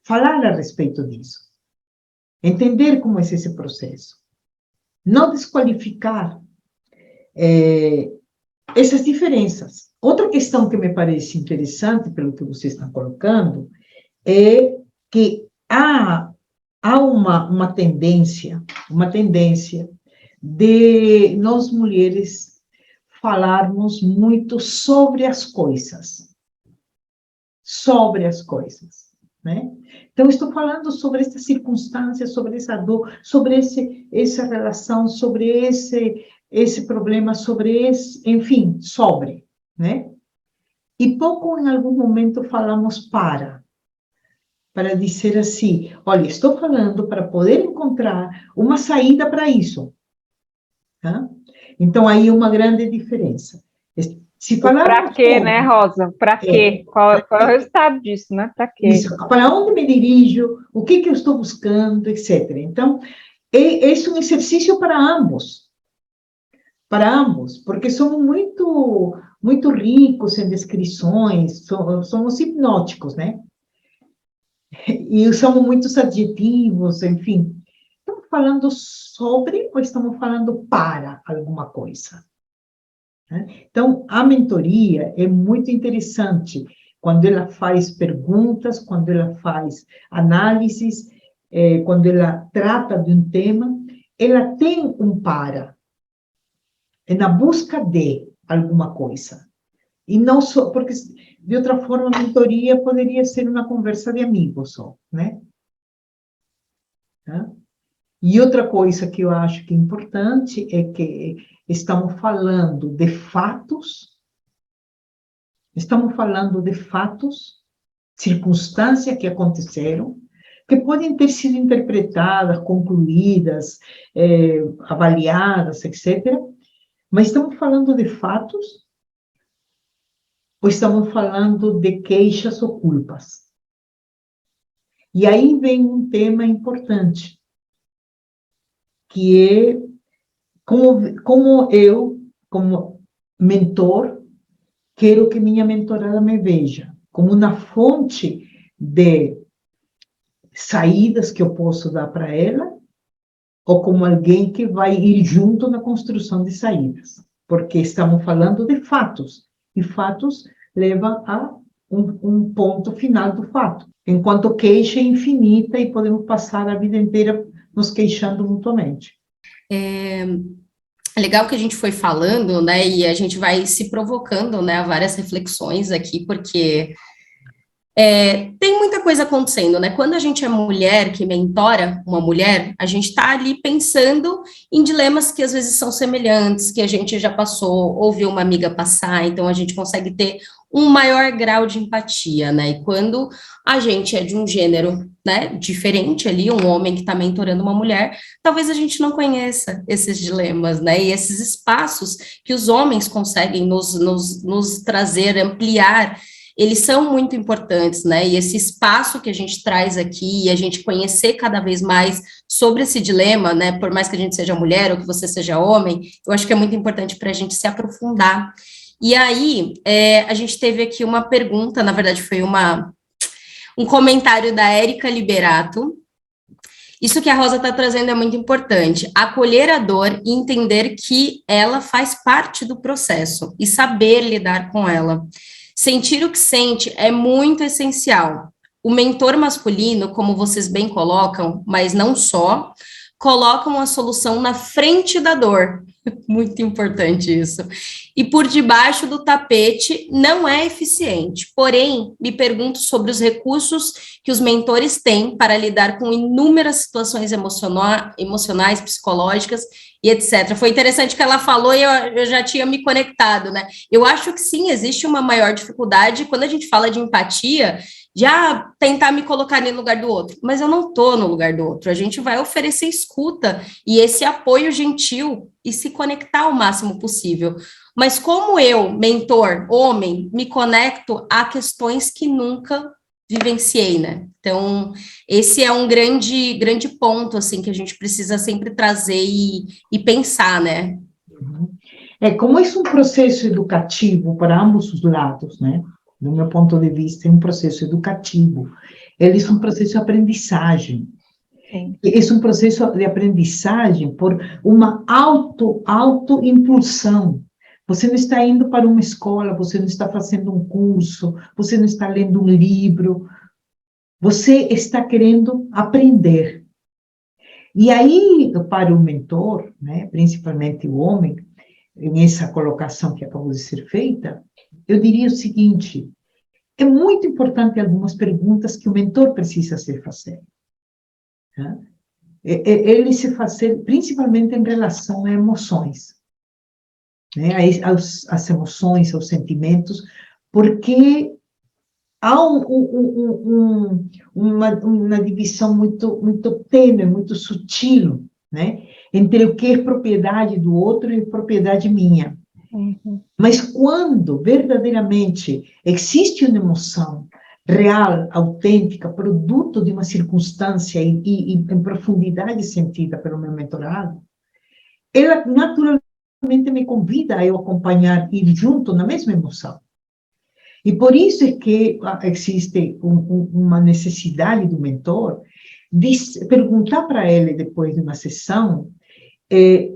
Falar a respeito disso. Entender como é esse processo. Não desqualificar essas diferenças. Outra questão que me parece interessante, pelo que vocês estão colocando, é que há uma tendência de nós mulheres falarmos muito sobre as coisas, né? Então, estou falando sobre essa circunstância, sobre essa dor, sobre essa relação, sobre esse problema, sobre esse, enfim, né? E pouco, em algum momento, falamos para dizer assim, olha, estou falando para poder encontrar uma saída para isso. Tá? Então, aí uma grande diferença. Se Para quê, né, Rosa? Para quê? Qual é o resultado disso, né? Para quê? Isso, para onde me dirijo, o que eu estou buscando, etc. Então, é um exercício para ambos, porque somos muito ricos em descrições, somos hipnóticos, né? E usamos muitos adjetivos, enfim. Estamos falando sobre ou estamos falando para alguma coisa? Então, a mentoria é muito interessante quando ela faz perguntas, quando ela faz análises, quando ela trata de um tema, ela tem um para, é na busca de alguma coisa. E não só, porque de outra forma a mentoria poderia ser uma conversa de amigos só, né? Tá? E outra coisa que eu acho que é importante é que estamos falando de fatos, circunstâncias que aconteceram, que podem ter sido interpretadas, concluídas, avaliadas, etc. Mas estamos falando de fatos ou estamos falando de queixas ou culpas? E aí vem um tema importante, que é como eu, como mentor, quero que minha mentorada me veja como uma fonte de saídas que eu posso dar para ela, ou como alguém que vai ir junto na construção de saídas, porque estamos falando de fatos, e fatos levam a um ponto final do fato, enquanto queixa é infinita e podemos passar a vida inteira nos queixando mutuamente. É legal que a gente foi falando, né, e a gente vai se provocando, né, a várias reflexões aqui, porque tem muita coisa acontecendo, né? Quando a gente é mulher que mentora uma mulher, a gente está ali pensando em dilemas que às vezes são semelhantes, que a gente já passou, ouviu uma amiga passar, então a gente consegue ter um maior grau de empatia, né? E quando a gente é de um gênero, né, diferente ali, um homem que está mentorando uma mulher, talvez a gente não conheça esses dilemas, né? E esses espaços que os homens conseguem nos trazer, ampliar, eles são muito importantes, né? E esse espaço que a gente traz aqui, e a gente conhecer cada vez mais sobre esse dilema, né? Por mais que a gente seja mulher ou que você seja homem, eu acho que é muito importante para a gente se aprofundar. E aí, a gente teve aqui uma pergunta, na verdade foi um comentário da Érica Liberato. Isso que a Rosa está trazendo é muito importante, acolher a dor e entender que ela faz parte do processo e saber lidar com ela. Sentir o que sente é muito essencial. O mentor masculino, como vocês bem colocam, mas não só, colocam a solução na frente da dor. Muito importante isso. E por debaixo do tapete não é eficiente. Porém, me pergunto sobre os recursos que os mentores têm para lidar com inúmeras situações emocionais, psicológicas e etc. Foi interessante que ela falou e eu já tinha me conectado, né? Eu acho que sim, existe uma maior dificuldade quando a gente fala de empatia, de tentar me colocar no lugar do outro, mas eu não estou no lugar do outro, a gente vai oferecer escuta e esse apoio gentil e se conectar o máximo possível. mas como eu, mentor, homem, me conecto a questões que nunca vivenciei, né? Então, esse é um grande ponto, assim, que a gente precisa sempre trazer e pensar, né? Como é um processo educativo para ambos os lados, né? Do meu ponto de vista, é um processo educativo. Ele é um processo de aprendizagem. Sim. É um processo de aprendizagem por uma autoimpulsão. Você não está indo para uma escola, você não está fazendo um curso, você não está lendo um livro, você está querendo aprender. E aí, para o mentor, né, principalmente o homem, nessa colocação que acabou de ser feita, eu diria o seguinte: é muito importante algumas perguntas que o mentor precisa se fazer. Tá? Ele se fazer, principalmente em relação a emoções, né? Às emoções, aos sentimentos, porque há uma divisão muito tênue, muito sutil, né? Entre o que é propriedade do outro e propriedade minha. Uhum. Mas quando verdadeiramente existe uma emoção real, autêntica, produto de uma circunstância e em profundidade sentida pelo meu mentorado, ela naturalmente me convida a eu acompanhar, ir junto na mesma emoção. E por isso é que existe uma necessidade do mentor de perguntar para ele, depois de uma sessão,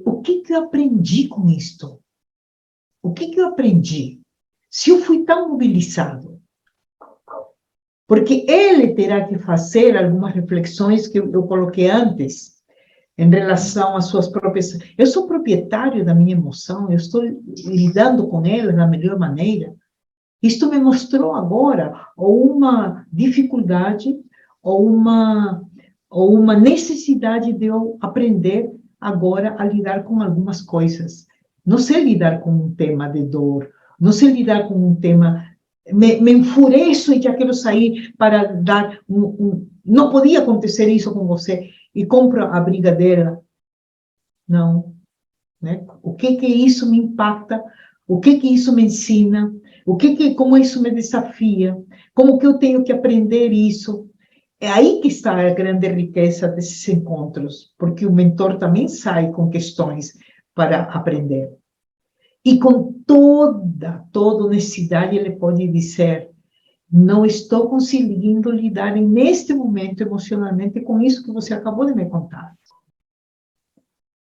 o que eu aprendi com isto? O que eu aprendi? Se eu fui tão mobilizado? Porque ele terá que fazer algumas reflexões que eu coloquei antes, em relação às suas próprias... Eu sou proprietário da minha emoção, eu estou lidando com ela da melhor maneira. Isto me mostrou agora ou uma dificuldade ou uma necessidade de eu aprender agora a lidar com algumas coisas. Não sei lidar com um tema de dor, não sei lidar com um tema... Me enfureço e já quero sair para dar não podia acontecer isso com você, e compro a briga dela. Não. Né? O que isso me impacta? O que isso me ensina? Como isso me desafia? Como que eu tenho que aprender isso? É aí que está a grande riqueza desses encontros, porque o mentor também sai com questões para aprender. E com toda honestidade ele pode dizer: não estou conseguindo lidar neste momento emocionalmente com isso que você acabou de me contar.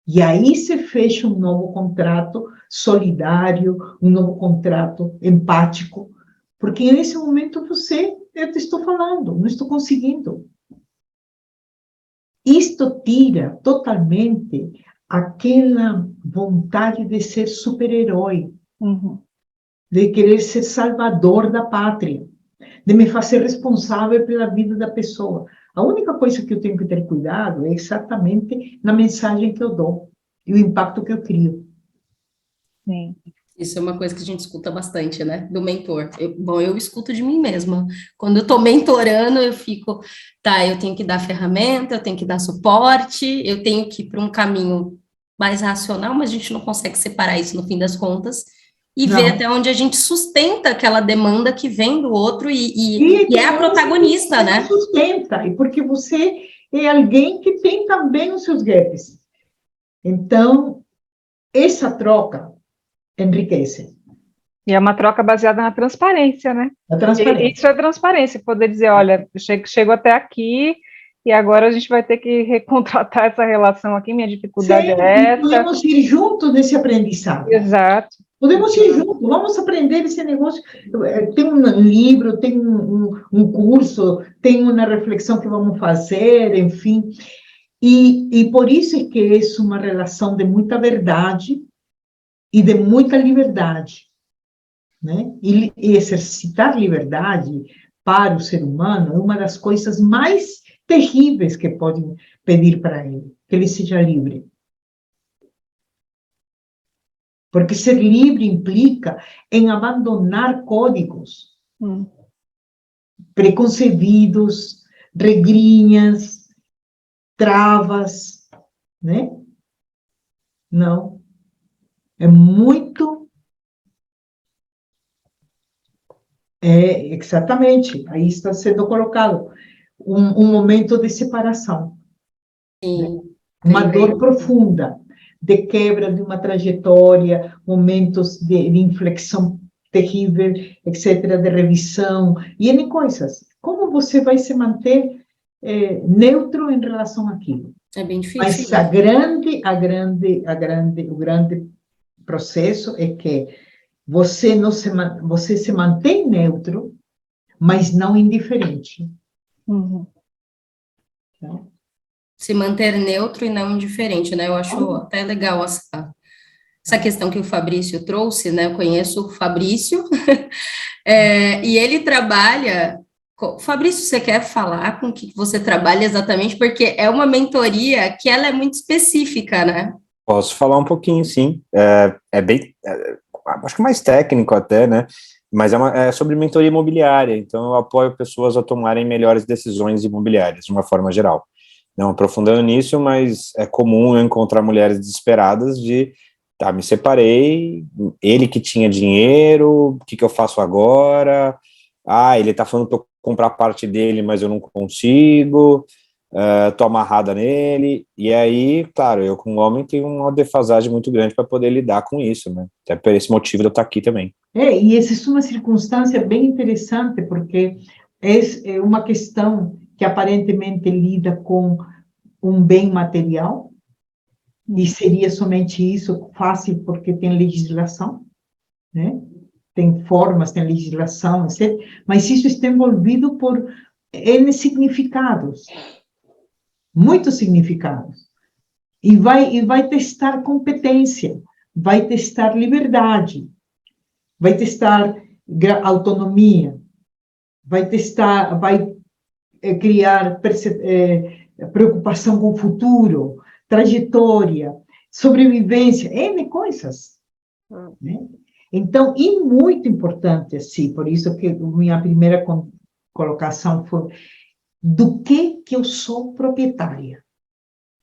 E aí se fecha um novo contrato solidário, um novo contrato empático, porque nesse momento eu te estou falando, não estou conseguindo. Isto tira totalmente aquela vontade de ser super-herói, de querer ser salvador da pátria, de me fazer responsável pela vida da pessoa. A única coisa que eu tenho que ter cuidado é exatamente na mensagem que eu dou e o impacto que eu crio. Sim. Isso é uma coisa que a gente escuta bastante, né? Do mentor. Eu escuto de mim mesma. Quando eu tô mentorando, eu fico, tá, eu tenho que dar ferramenta, eu tenho que dar suporte, eu tenho que ir para um caminho mais racional, mas a gente não consegue separar isso no fim das contas e Não. ver até onde a gente sustenta aquela demanda que vem do outro e é a protagonista, né? Sustenta, e porque você é alguém que tem também os seus gaps. Então, essa troca enriquece. E é uma troca baseada na transparência, né? A transparência. Isso é transparência, poder dizer, olha, chego até aqui e agora a gente vai ter que recontratar essa relação aqui, minha dificuldade Sim, é essa. podemos ir juntos nesse aprendizado. Exato. Podemos ir juntos, vamos aprender esse negócio. Tem um livro, tem um curso, tem uma reflexão que vamos fazer, enfim. E por isso é que é uma relação de muita verdade e de muita liberdade. Né? E exercitar liberdade para o ser humano é uma das coisas mais terríveis que podem pedir para ele, que ele seja livre. Porque ser livre implica em abandonar códigos preconcebidos, regrinhas, travas, né? Não. É muito Exatamente, aí está sendo colocado um momento de separação, né? Sim, Uma dor perfeito. profunda, de quebra de uma trajetória, momentos de inflexão terrível, etc., de revisão, e N coisas. Como você vai se manter neutro em relação àquilo? É bem difícil, Mas né? o grande processo é que você se mantém neutro, mas não indiferente. Uhum. Tá? Se manter neutro e não indiferente, né? Eu acho até legal essa questão que o Fabrício trouxe, né? Eu conheço o Fabrício, e ele trabalha. Fabrício, você quer falar com o que você trabalha exatamente? Porque é uma mentoria que ela é muito específica, né? Posso falar um pouquinho, sim. É bem, acho que mais técnico até, né? Mas é sobre mentoria imobiliária, então eu apoio pessoas a tomarem melhores decisões imobiliárias, de uma forma geral. Não aprofundando nisso, mas é comum eu encontrar mulheres desesperadas de, tá, me separei, ele que tinha dinheiro, o que que eu faço agora? Ah, ele tá falando para eu comprar parte dele, mas eu não consigo, tô amarrada nele, e aí, claro, eu como homem tenho uma defasagem muito grande para poder lidar com isso, né? Até por esse motivo de eu estar aqui também. E essa é uma circunstância bem interessante, porque é uma questão que aparentemente lida com um bem material, e seria somente isso fácil porque tem legislação, né? Tem formas, tem legislação, etc. Mas isso está envolvido por N significados, muitos significados. E vai testar competência, vai testar liberdade, vai testar autonomia, vai criar preocupação com o futuro, trajetória, sobrevivência, N coisas, né? Então, e muito importante, assim, por isso que minha primeira colocação foi do que eu sou proprietária?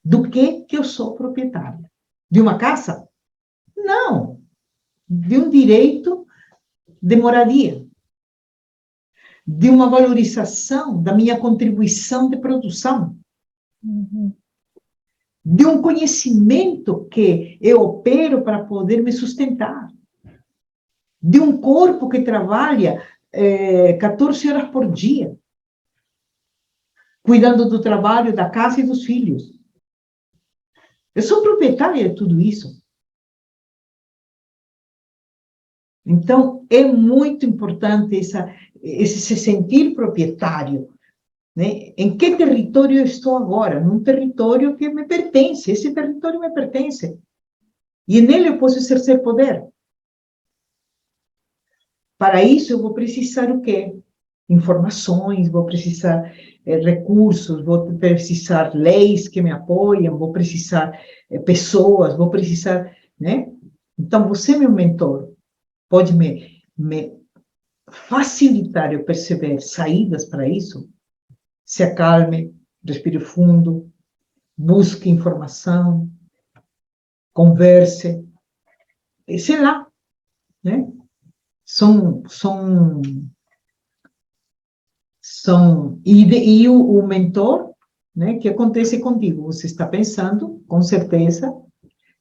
Do que eu sou proprietária? De uma casa? Não, de um direito de moradia, de uma valorização da minha contribuição de produção, de um conhecimento que eu opero para poder me sustentar, de um corpo que trabalha 14 horas por dia, cuidando do trabalho, da casa e dos filhos. Eu sou proprietária de tudo isso. Então, é muito importante esse se sentir proprietário, né? Em que território eu estou agora? Num território que me pertence. Esse território me pertence. E nele eu posso exercer poder. Para isso, eu vou precisar o quê? Informações, vou precisar recursos, vou precisar leis que me apoiam, vou precisar pessoas, vou precisar, né? Então, você, meu mentor, pode me facilitar eu perceber saídas para isso? Se acalme, respire fundo, busque informação, converse, sei lá, né? E o mentor, né? Que acontece contigo? Você está pensando, com certeza,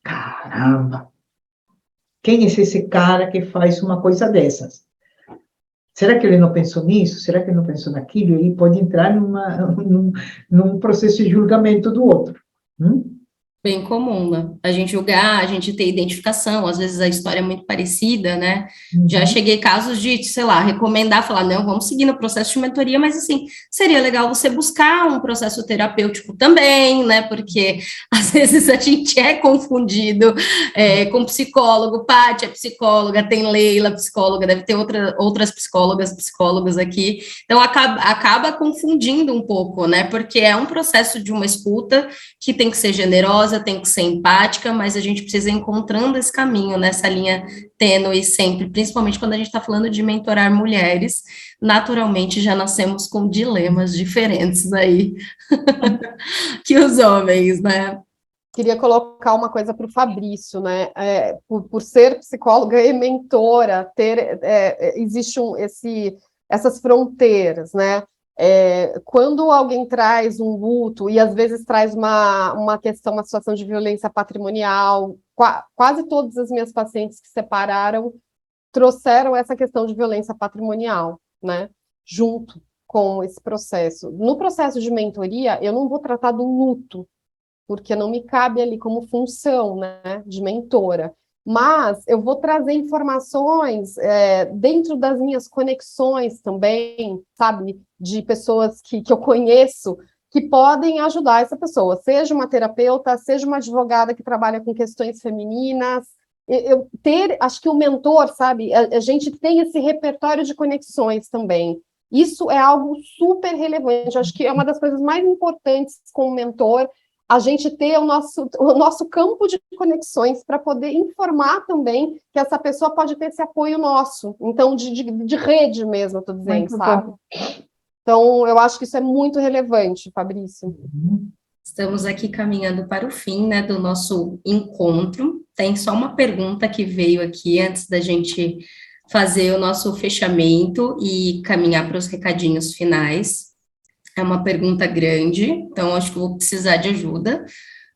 caramba, quem é esse cara que faz uma coisa dessas? Será que ele não pensou nisso? Será que ele não pensou naquilo? Ele pode entrar num processo de julgamento do outro. Bem comum, né? A gente julgar, a gente ter identificação, às vezes a história é muito parecida, né? Já cheguei casos de, sei lá, recomendar, falar, não, vamos seguir no processo de mentoria, mas assim, seria legal você buscar um processo terapêutico também, né? Porque às vezes a gente é confundido com psicólogo, Paty é psicóloga, tem Leila, psicóloga, deve ter outras psicólogos aqui, então acaba confundindo um pouco, né? Porque é um processo de uma escuta que tem que ser generosa, tem que ser empática, mas a gente precisa ir encontrando esse caminho, nessa linha tênue sempre, principalmente quando a gente está falando de mentorar mulheres, naturalmente já nascemos com dilemas diferentes aí que os homens, né? queria colocar uma coisa para o Fabrício, né? Por ser psicóloga e mentora, existe essas fronteiras, né? Quando alguém traz um luto, e às vezes traz uma questão, uma situação de violência patrimonial, quase todas as minhas pacientes que separaram trouxeram essa questão de violência patrimonial, né? Junto com esse processo. No processo de mentoria, eu não vou tratar do luto, porque não me cabe ali como função, né, de mentora. Mas eu vou trazer informações dentro das minhas conexões também, sabe, de pessoas que eu conheço, que podem ajudar essa pessoa, seja uma terapeuta, seja uma advogada que trabalha com questões femininas. Acho que o mentor, sabe, a gente tem esse repertório de conexões também. Isso é algo super relevante. Acho que é uma das coisas mais importantes com o mentor, a gente ter o nosso campo de conexões para poder informar também que essa pessoa pode ter esse apoio nosso. Então, de rede mesmo, eu estou dizendo, Muito sabe? bom. Então, eu acho que isso é muito relevante, Fabrício. Estamos aqui caminhando para o fim, né, do nosso encontro. Tem só uma pergunta que veio aqui antes da gente fazer o nosso fechamento e caminhar para os recadinhos finais. É uma pergunta grande, então acho que vou precisar de ajuda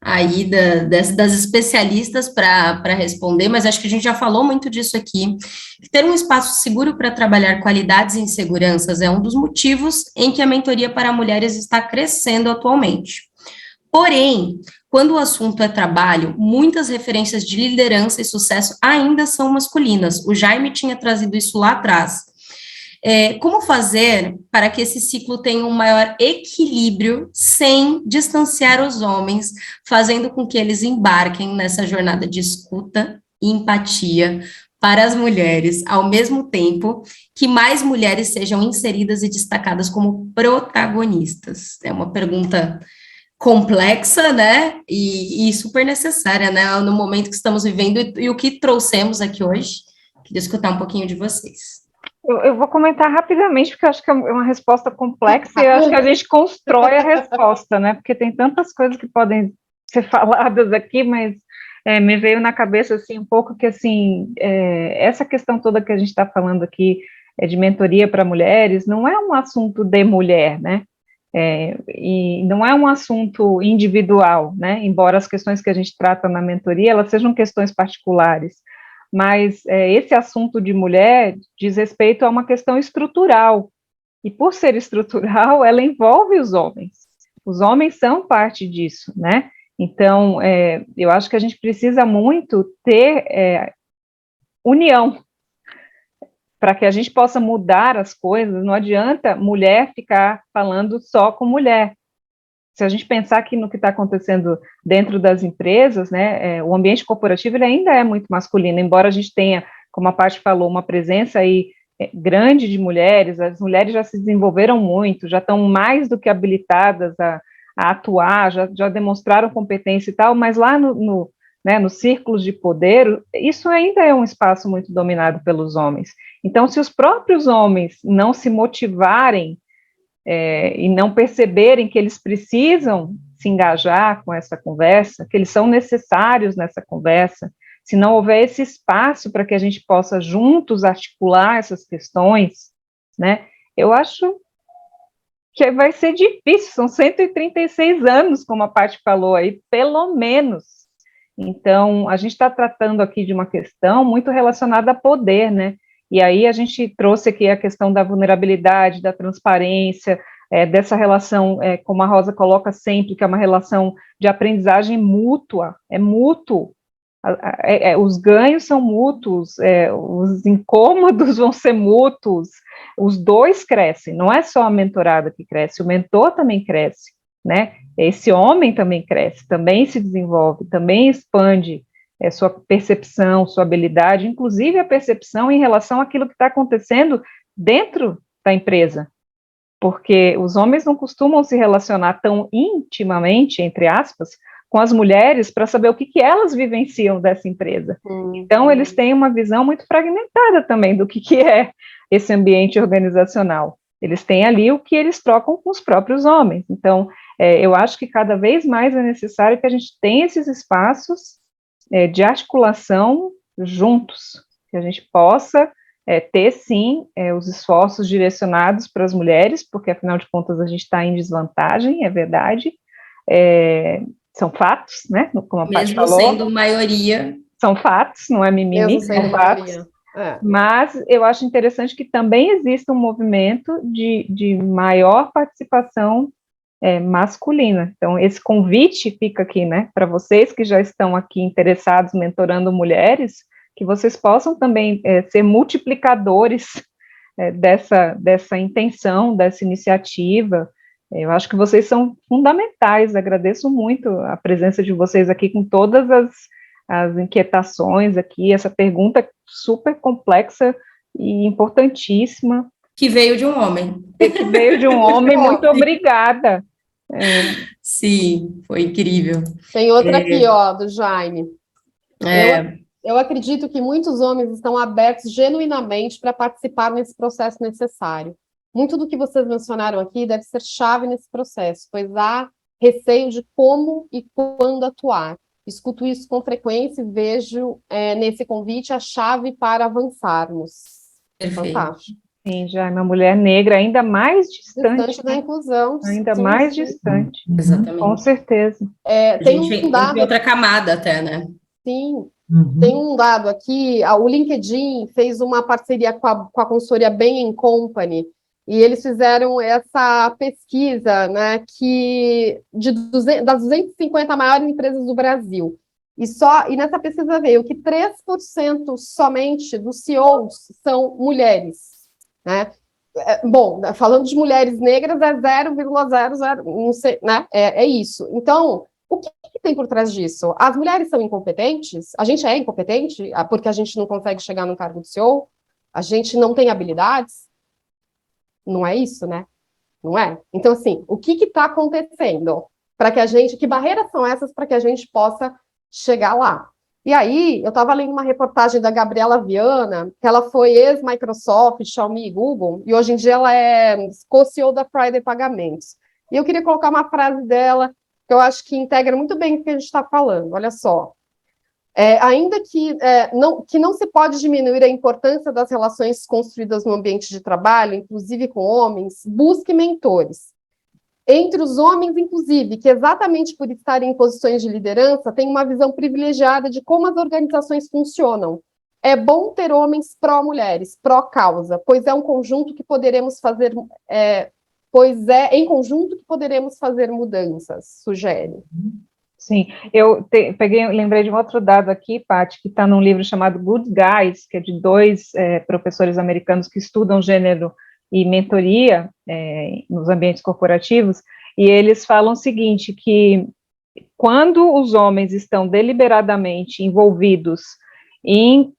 aí das especialistas para responder, mas acho que a gente já falou muito disso aqui. Ter um espaço seguro para trabalhar qualidades e inseguranças é um dos motivos em que a mentoria para mulheres está crescendo atualmente. Porém, quando o assunto é trabalho, muitas referências de liderança e sucesso ainda são masculinas. O Jaime tinha trazido isso lá atrás. Como fazer para que esse ciclo tenha um maior equilíbrio sem distanciar os homens, fazendo com que eles embarquem nessa jornada de escuta e empatia para as mulheres, ao mesmo tempo que mais mulheres sejam inseridas e destacadas como protagonistas? É uma pergunta complexa, né, e super necessária, né, no momento que estamos vivendo e o que trouxemos aqui hoje. Queria escutar um pouquinho de vocês. Eu vou comentar rapidamente, porque eu acho que é uma resposta complexa e eu acho que a gente constrói a resposta, né? Porque tem tantas coisas que podem ser faladas aqui, mas me veio na cabeça, assim, um pouco que, assim, essa questão toda que a gente está falando aqui de mentoria para mulheres, não é um assunto de mulher, né? E não é um assunto individual, né? Embora as questões que a gente trata na mentoria, elas sejam questões particulares, mas esse assunto de mulher diz respeito a uma questão estrutural, e por ser estrutural, ela envolve os homens são parte disso, né? Então, eu acho que a gente precisa muito ter união, para que a gente possa mudar as coisas. Não adianta mulher ficar falando só com mulher. Se a gente pensar aqui no que está acontecendo dentro das empresas, né, o ambiente corporativo ele ainda é muito masculino, embora a gente tenha, como a Paty falou, uma presença aí grande de mulheres, as mulheres já se desenvolveram muito, já estão mais do que habilitadas a atuar, já demonstraram competência e tal, mas lá nos círculos de poder, isso ainda é um espaço muito dominado pelos homens. Então, se os próprios homens não se motivarem e não perceberem que eles precisam se engajar com essa conversa, que eles são necessários nessa conversa, se não houver esse espaço para que a gente possa juntos articular essas questões, né, eu acho que vai ser difícil, são 136 anos, como a Paty falou aí, pelo menos. Então, a gente está tratando aqui de uma questão muito relacionada a poder, né? E aí a gente trouxe aqui a questão da vulnerabilidade, da transparência, dessa relação, como a Rosa coloca sempre, que é uma relação de aprendizagem mútua, é mútuo. Os ganhos são mútuos, os incômodos vão ser mútuos, os dois crescem, não é só a mentorada que cresce, o mentor também cresce, né? Esse homem também cresce, também se desenvolve, também expande sua percepção, sua habilidade, inclusive a percepção em relação àquilo que está acontecendo dentro da empresa, porque os homens não costumam se relacionar tão intimamente, entre aspas, com as mulheres para saber o que elas vivenciam dessa empresa. Então, eles têm uma visão muito fragmentada também do que é esse ambiente organizacional. Eles têm ali o que eles trocam com os próprios homens. Então, eu acho que cada vez mais é necessário que a gente tenha esses espaços de articulação juntos, que a gente possa ter, sim, os esforços direcionados para as mulheres, porque, afinal de contas, a gente está em desvantagem, é verdade, são fatos, né, como a Paty falou. Mesmo sendo maioria. São fatos, não é mimimi, são fatos. Mas eu acho interessante que também exista um movimento de maior participação masculina. Então, esse convite fica aqui, né, para vocês que já estão aqui interessados, mentorando mulheres, que vocês possam também ser multiplicadores dessa intenção, dessa iniciativa. Eu acho que vocês são fundamentais, agradeço muito a presença de vocês aqui com todas as inquietações aqui, essa pergunta super complexa e importantíssima. Que veio de um homem. Que veio de um homem, muito obrigada. Sim, foi incrível. Tem outra aqui, ó, do Jaime. Eu acredito que muitos homens estão abertos genuinamente para participar nesse processo necessário. Muito do que vocês mencionaram aqui deve ser chave nesse processo, pois há receio de como e quando atuar. Escuto isso com frequência e vejo nesse convite a chave para avançarmos. Perfeito. Fantástico. Sim, já é uma mulher negra ainda mais distante da inclusão. Ainda mais distante. Exatamente. Com certeza. Tem um dado... outra camada até, né? Sim. Tem um dado aqui, o LinkedIn fez uma parceria com a consultoria Bain & Company, e eles fizeram essa pesquisa, né, das 250 maiores empresas do Brasil. E nessa pesquisa veio que 3% somente dos CEOs são mulheres, né? Bom, falando de mulheres negras, é 0,00, não sei, né? É isso. Então, o que tem por trás disso? As mulheres são incompetentes? A gente é incompetente porque a gente não consegue chegar no cargo de CEO? A gente não tem habilidades? Não é isso, né? Não é? Então, assim, o que está acontecendo para que barreiras são essas para que a gente possa chegar lá? E aí, eu estava lendo uma reportagem da Gabriela Viana, que ela foi ex-Microsoft, Xiaomi e Google, e hoje em dia ela é co-CEO da Friday Pagamentos. E eu queria colocar uma frase dela, que eu acho que integra muito bem o que a gente está falando. Olha só. Ainda que não se pode diminuir a importância das relações construídas no ambiente de trabalho, inclusive com homens, busque mentores. Entre os homens, inclusive, que exatamente por estarem em posições de liderança, têm uma visão privilegiada de como as organizações funcionam. É bom ter homens pró-mulheres, pró-causa, pois é em conjunto que poderemos fazer mudanças, sugere. Sim, lembrei de um outro dado aqui, Paty, que está num livro chamado Good Guys, que é de 2 professores americanos que estudam gênero e mentoria nos ambientes corporativos, e eles falam o seguinte, que quando os homens estão deliberadamente envolvidos em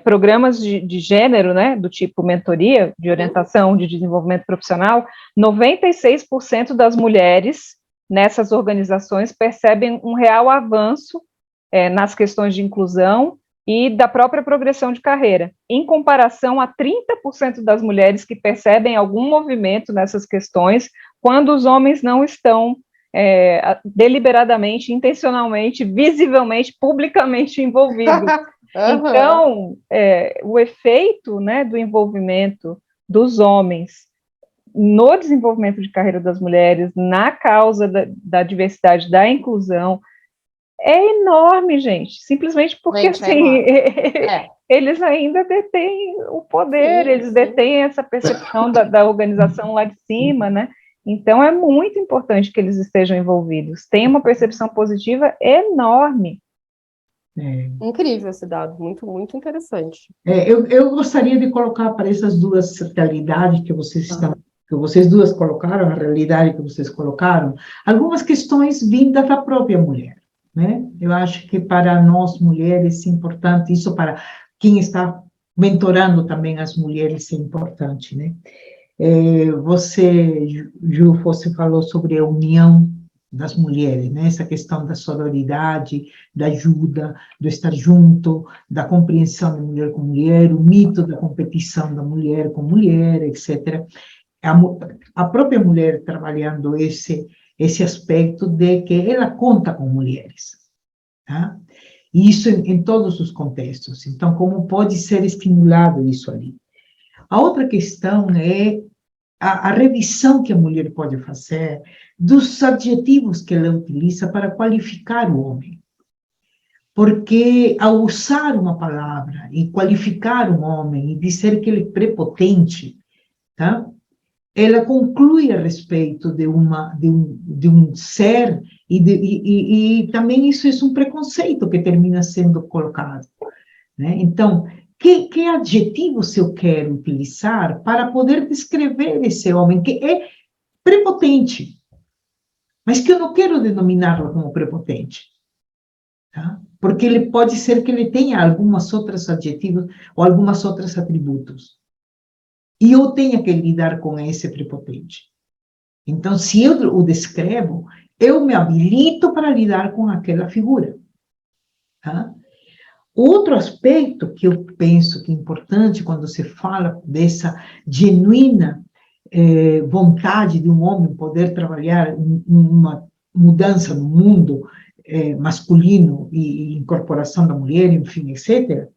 programas de gênero, né, do tipo mentoria, de orientação, de desenvolvimento profissional, 96% das mulheres nessas organizações percebem um real avanço nas questões de inclusão e da própria progressão de carreira, em comparação a 30% das mulheres que percebem algum movimento nessas questões, quando os homens não estão deliberadamente, intencionalmente, visivelmente, publicamente envolvidos. Então, o efeito, né, do envolvimento dos homens no desenvolvimento de carreira das mulheres, na causa da diversidade, da inclusão, é enorme, gente, simplesmente porque, assim, eles ainda detêm o poder, sim, eles detêm essa percepção da organização lá de cima, né, então é muito importante que eles estejam envolvidos, tem uma percepção positiva enorme. Incrível esse dado, muito, muito interessante. Eu gostaria de colocar para essas duas realidades que vocês duas colocaram, a realidade que vocês colocaram, algumas questões vindas da própria mulher, né? Eu acho que para nós mulheres é importante, isso para quem está mentorando também as mulheres é importante, né? Você, Ju, você falou sobre a união das mulheres, né? Essa questão da sororidade, da ajuda, do estar junto, da compreensão da mulher com mulher, o mito da competição da mulher com mulher, etc. a própria mulher trabalhando esse aspecto de que ela conta com mulheres, tá? E isso em todos os contextos. Então, como pode ser estimulado isso ali? A outra questão é a revisão que a mulher pode fazer dos adjetivos que ela utiliza para qualificar o homem. Porque ao usar uma palavra e qualificar um homem e dizer que ele é prepotente, tá? Ela conclui a respeito de um ser, e também isso é um preconceito que termina sendo colocado, né? Então, que adjetivos eu quero utilizar para poder descrever esse homem que é prepotente, mas que eu não quero denominá-lo como prepotente, tá? Porque ele pode ser que ele tenha algumas outras adjetivos ou algumas outras atributos. E eu tenho que lidar com esse prepotente. Então, se eu o descrevo, eu me habilito para lidar com aquela figura, tá? Outro aspecto que eu penso que é importante quando se fala dessa genuína vontade de um homem poder trabalhar uma mudança no mundo masculino e incorporação da mulher, enfim, etc.,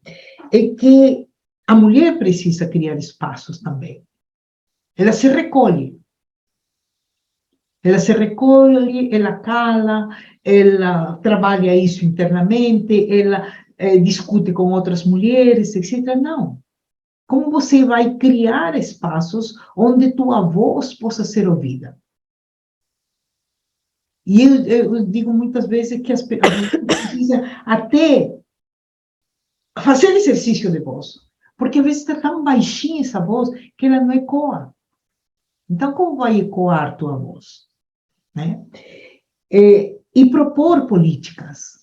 é que a mulher precisa criar espaços também. Ela se recolhe. Ela se recolhe, ela cala, ela trabalha isso internamente, ela discute com outras mulheres, etc. Não. Como você vai criar espaços onde tua voz possa ser ouvida? E eu digo muitas vezes que as pessoas precisam até fazer exercício de voz, porque às vezes está tão baixinha essa voz que ela não ecoa. Então, como vai ecoar tua voz? Né? E propor políticas.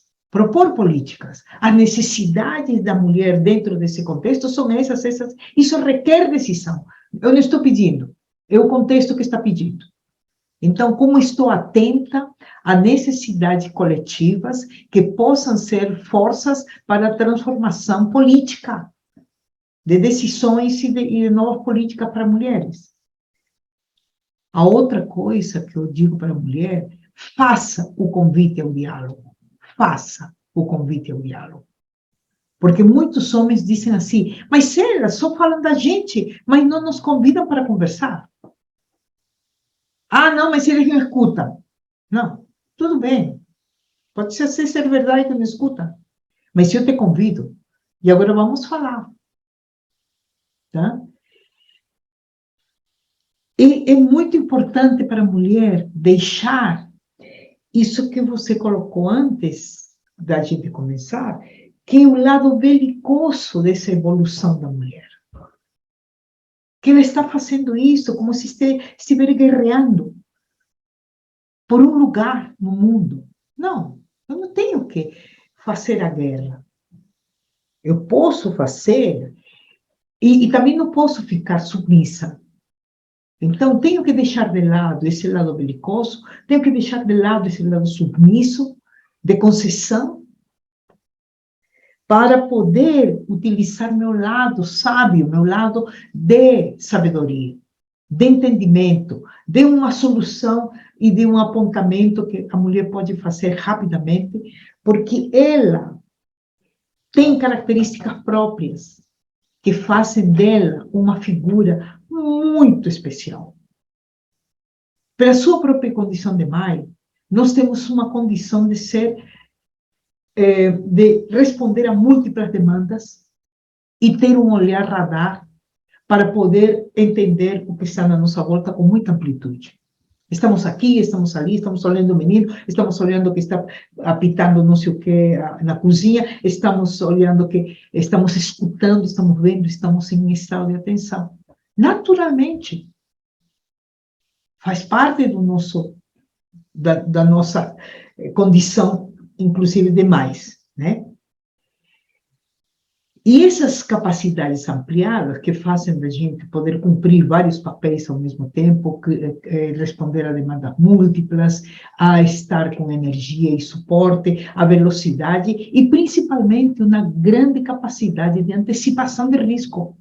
As necessidades da mulher dentro desse contexto são essas. Isso requer decisão. Eu não estou pedindo, é o contexto que está pedindo. Então, como estou atenta a necessidades coletivas que possam ser forças para a transformação política, de decisões e de novas políticas para mulheres. A outra coisa que eu digo para a mulher, faça o convite ao diálogo. Faça o convite ao diálogo. Porque muitos homens dizem assim, mas elas só falam da gente, mas não nos convidam para conversar. Ah, não, mas eles não escutam. Não, tudo bem. Pode ser verdade que não escutam. Mas eu te convido. E agora vamos falar. Tá? E é muito importante para a mulher deixar isso que você colocou antes da gente começar, que é o lado belicoso dessa evolução da mulher. Que ela está fazendo isso como se estivesse guerreando por um lugar no mundo. Não, eu não tenho que fazer a guerra. Eu posso fazer e também não posso ficar submissa. Então, tenho que deixar de lado esse lado belicoso, tenho que deixar de lado esse lado submisso, de concessão, para poder utilizar meu lado sábio, meu lado de sabedoria, de entendimento, de uma solução e de um apontamento que a mulher pode fazer rapidamente, porque ela tem características próprias que fazem dela uma figura muito especial. Pela sua própria condição de mãe, nós temos uma condição de ser, de responder a múltiplas demandas e ter um olhar radar para poder entender o que está na nossa volta com muita amplitude. Estamos aqui, estamos ali, estamos olhando o menino, estamos olhando que está apitando não sei o que na cozinha, estamos olhando que estamos escutando, estamos vendo, estamos em estado de atenção. Naturalmente, faz parte do nosso, da nossa condição, inclusive demais, né? E essas capacidades ampliadas que fazem da gente poder cumprir vários papéis ao mesmo tempo, responder a demandas múltiplas, a estar com energia e suporte, a velocidade e, principalmente, uma grande capacidade de antecipação de risco.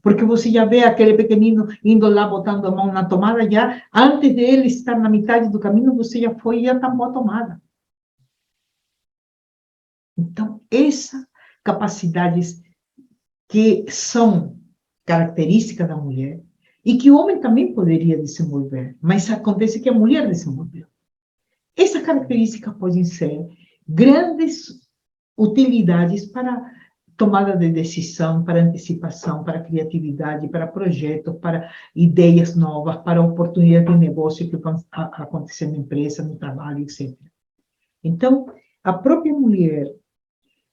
Porque você já vê aquele pequenino indo lá, botando a mão na tomada, já, antes dele estar na metade do caminho, você já foi e já tampou a tomada. Então, essas capacidades que são características da mulher, e que o homem também poderia desenvolver, mas acontece que a mulher desenvolveu. Essas características podem ser grandes utilidades para tomada de decisão, para antecipação, para criatividade, para projetos, para ideias novas, para oportunidades de negócio que vão acontecer na empresa, no trabalho, etc. Então, a própria mulher,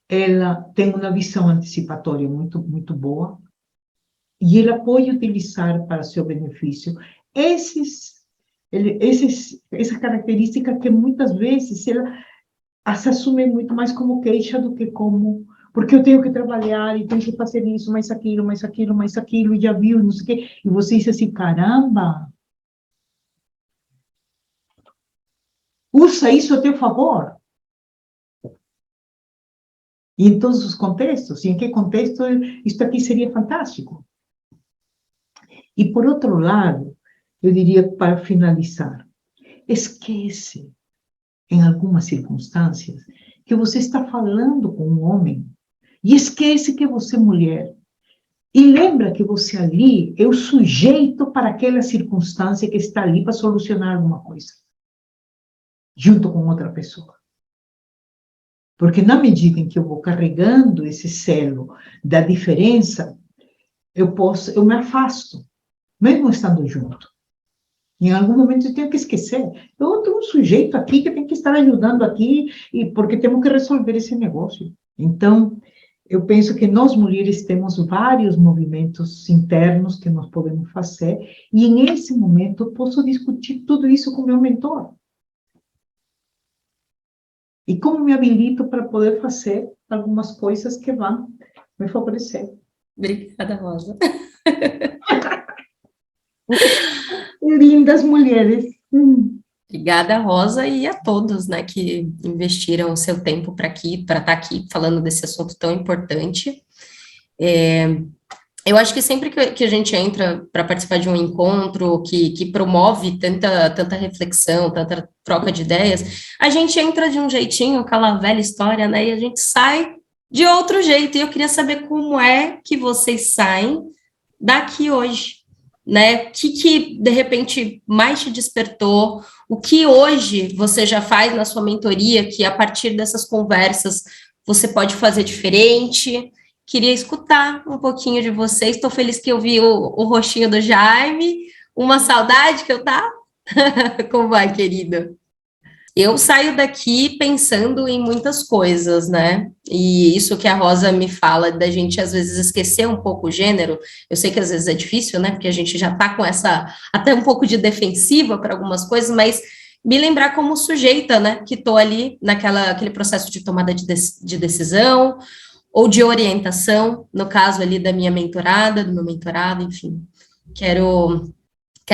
ela tem uma visão antecipatória muito boa, e ela pode utilizar para seu benefício essas características que muitas vezes ela se assume muito mais como queixa do que como, porque eu tenho que trabalhar e tenho que fazer isso, mais aquilo, e já viu, não sei o quê, e você diz assim, caramba, usa isso a teu favor. E em todos os contextos, e em que contexto isso aqui seria fantástico. E, por outro lado, eu diria, para finalizar, esquece, em algumas circunstâncias, que você está falando com um homem, e esquece que você é mulher. E lembra que você ali é o sujeito para aquela circunstância que está ali para solucionar alguma coisa, junto com outra pessoa. Porque na medida em que eu vou carregando esse selo da diferença, eu me afasto, mesmo estando junto. Em algum momento eu tenho que esquecer. Eu tenho um sujeito aqui que tem que estar ajudando aqui, e porque temos que resolver esse negócio. Então, eu penso que nós mulheres temos vários movimentos internos que nós podemos fazer, e nesse momento eu posso discutir tudo isso com meu mentor. E como me habilito para poder fazer algumas coisas que vão me favorecer. Obrigada, Rosa. Lindas mulheres. Obrigada, Rosa, e a todos, né, que investiram o seu tempo para estar aqui falando desse assunto tão importante. Eu acho que sempre que a gente entra para participar de um encontro que promove tanta reflexão, tanta troca de ideias, a gente entra de um jeitinho, aquela velha história, né, e a gente sai de outro jeito. E eu queria saber como é que vocês saem daqui hoje, né? O que de repente mais te despertou? O que hoje você já faz na sua mentoria que a partir dessas conversas você pode fazer diferente? Queria escutar um pouquinho de vocês. Estou feliz que eu vi o rostinho do Jaime. Uma saudade que eu tava. Como vai, querida? Eu saio daqui pensando em muitas coisas, né? E isso que a Rosa me fala, da gente às vezes esquecer um pouco o gênero, eu sei que às vezes é difícil, né? Porque a gente já tá com essa, até um pouco de defensiva para algumas coisas, mas me lembrar como sujeita, né? Que tô ali aquele processo de tomada de decisão, ou de orientação, no caso ali da minha mentorada, do meu mentorado, enfim. Quero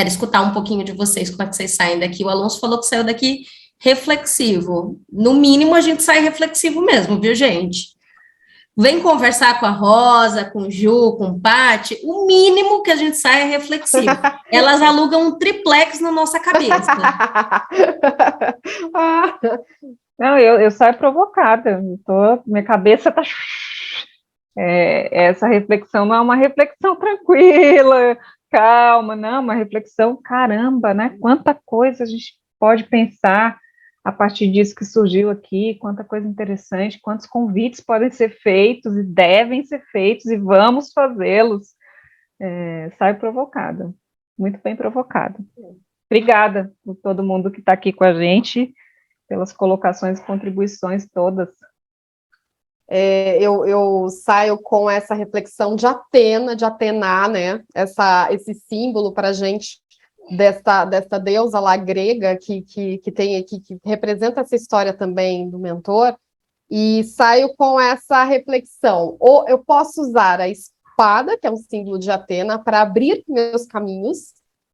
escutar um pouquinho de vocês, como é que vocês saem daqui. O Alonso falou que saiu daqui reflexivo. No mínimo, a gente sai reflexivo mesmo, viu, gente? Vem conversar com a Rosa, com o Ju, com o Pati, o mínimo que a gente sai é reflexivo. Elas alugam um triplex na nossa cabeça. Não, eu saio provocada. Minha cabeça tá... essa reflexão não é uma reflexão tranquila, calma, não, uma reflexão, caramba, né? Quanta coisa a gente pode pensar a partir disso que surgiu aqui, quanta coisa interessante, quantos convites podem ser feitos e devem ser feitos e vamos fazê-los. Saio provocada, muito bem provocada. Obrigada por todo mundo que está aqui com a gente, pelas colocações e contribuições todas. Eu saio com essa reflexão de Atena, de Atena, né? Esse símbolo para a gente desta deusa lá grega que representa essa história também do mentor, e saio com essa reflexão. Ou eu posso usar a espada, que é um símbolo de Atena, para abrir meus caminhos.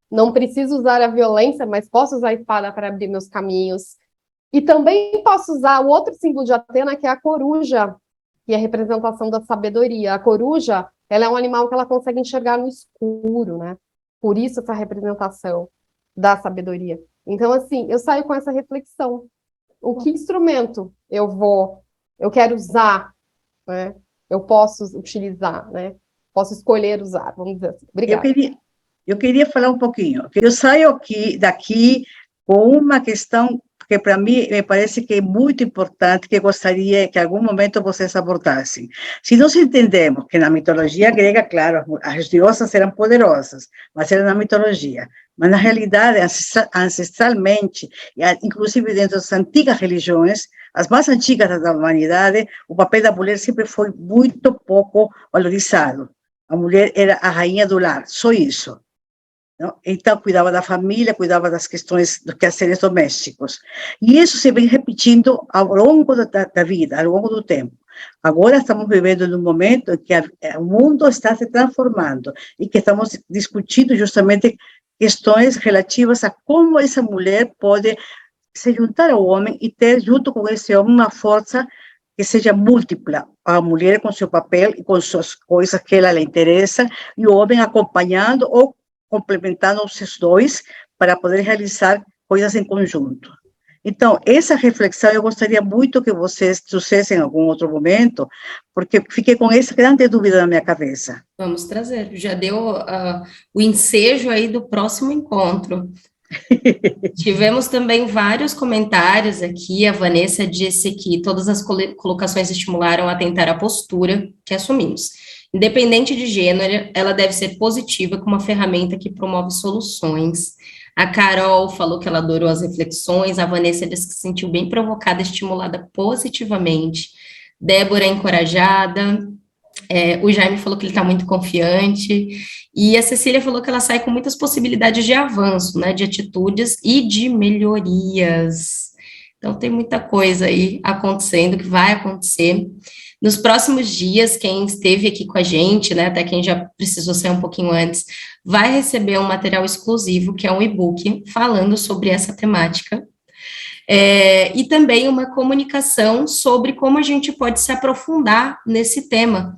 Não preciso usar a violência, mas posso usar a espada para abrir meus caminhos. E também posso usar o outro símbolo de Atena, que é a coruja, que é a representação da sabedoria. A coruja, ela é um animal que ela consegue enxergar no escuro, né? Por isso essa representação da sabedoria. Então, assim, eu saio com essa reflexão. O que instrumento eu quero usar, né? Eu posso utilizar, né? Posso escolher usar, vamos dizer assim. Obrigada. Eu queria falar um pouquinho. Eu saio daqui com uma questão que, para mim, me parece que é muito importante, que gostaria que, em algum momento, vocês abordassem. Se nós entendemos que, na mitologia grega, claro, as diosas eram poderosas, mas era na mitologia. Mas, na realidade, ancestralmente, inclusive dentro das antigas religiões, as mais antigas da humanidade, o papel da mulher sempre foi muito pouco valorizado. A mulher era a rainha do lar, só isso. Não? Então, cuidava da família, cuidava das questões dos quehaceres domésticos. E isso se vem repetindo ao longo da vida, ao longo do tempo. Agora estamos vivendo num momento em que o mundo está se transformando e que estamos discutindo justamente questões relativas a como essa mulher pode se juntar ao homem e ter, junto com esse homem, uma força que seja múltipla, a mulher com seu papel e com suas coisas que ela lhe interessa, e o homem acompanhando ou complementando os dois para poder realizar coisas em conjunto. Então, essa reflexão eu gostaria muito que vocês trouxessem em algum outro momento, porque fiquei com essa grande dúvida na minha cabeça. Vamos trazer, já deu o ensejo aí do próximo encontro. Tivemos também vários comentários aqui. A Vanessa disse que todas as colocações estimularam a tentar a postura que assumimos. Independente de gênero, ela deve ser positiva como uma ferramenta que promove soluções. A Carol falou que ela adorou as reflexões. A Vanessa disse que se sentiu bem provocada, estimulada positivamente. Débora encorajada. O Jaime falou que ele está muito confiante, e a Cecília falou que ela sai com muitas possibilidades de avanço, né, de atitudes e de melhorias. Então, tem muita coisa aí acontecendo, que vai acontecer. Nos próximos dias, quem esteve aqui com a gente, né, até quem já precisou sair um pouquinho antes, vai receber um material exclusivo, que é um e-book, falando sobre essa temática. E também uma comunicação sobre como a gente pode se aprofundar nesse tema,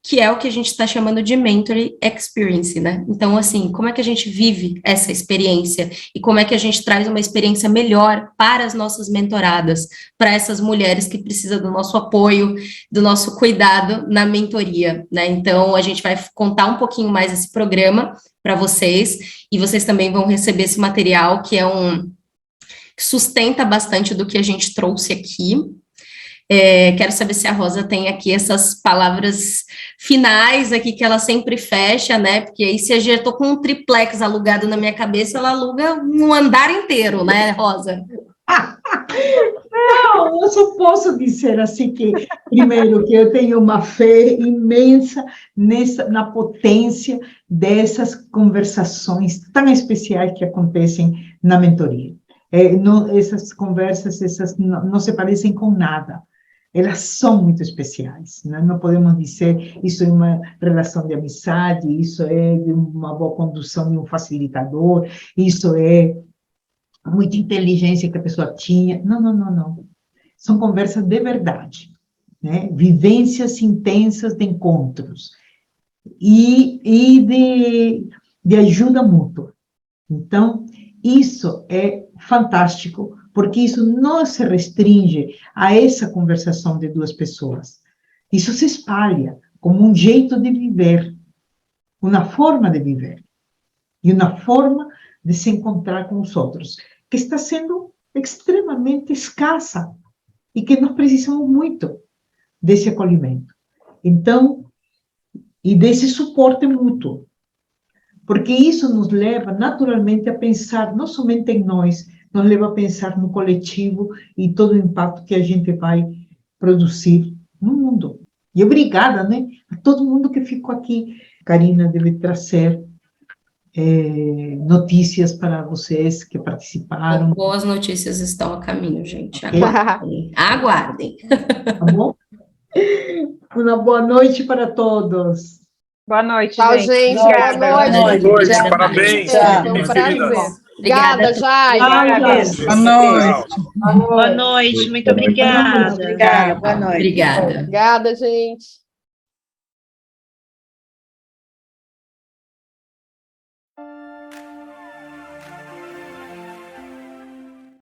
que é o que a gente está chamando de Mentoring Experience, né? Então, assim, como é que a gente vive essa experiência e como é que a gente traz uma experiência melhor para as nossas mentoradas, para essas mulheres que precisam do nosso apoio, do nosso cuidado na mentoria, né? Então, a gente vai contar um pouquinho mais esse programa para vocês, e vocês também vão receber esse material, que que sustenta bastante do que a gente trouxe aqui. Quero saber se a Rosa tem aqui essas palavras finais aqui que ela sempre fecha, né? Porque aí se eu já estou com um triplex alugado na minha cabeça, ela aluga um andar inteiro, né, Rosa? Não, eu só posso dizer assim que, primeiro, que eu tenho uma fé imensa na potência dessas conversações tão especiais que acontecem na mentoria. Essas conversas, não se parecem com nada. Elas são muito especiais, né? Não podemos dizer isso é uma relação de amizade, isso é de uma boa condução de um facilitador, isso é muita inteligência que a pessoa tinha. Não, não, não, não. São conversas de verdade, né? Vivências intensas de encontros e de ajuda mútua. Então, isso é fantástico, porque isso não se restringe a essa conversação de duas pessoas. Isso se espalha como um jeito de viver, uma forma de viver, e uma forma de se encontrar com os outros, que está sendo extremamente escassa, e que nós precisamos muito desse acolhimento. Então, e desse suporte mútuo, porque isso nos leva naturalmente a pensar não somente em nós, nos leva a pensar no coletivo e todo o impacto que a gente vai produzir no mundo. E obrigada, né, a todo mundo que ficou aqui. Karina deve trazer notícias para vocês que participaram. Boas notícias estão a caminho, gente. Aguardem. Aguardem. Tá bom? Uma boa noite para todos. Boa noite, Tchau, gente. gente. Boa noite. Boa noite, parabéns. Foi um prazer. Obrigada, Jai. Boa noite. Boa noite, muito obrigada. Obrigada, boa noite. Obrigada. Obrigada, gente.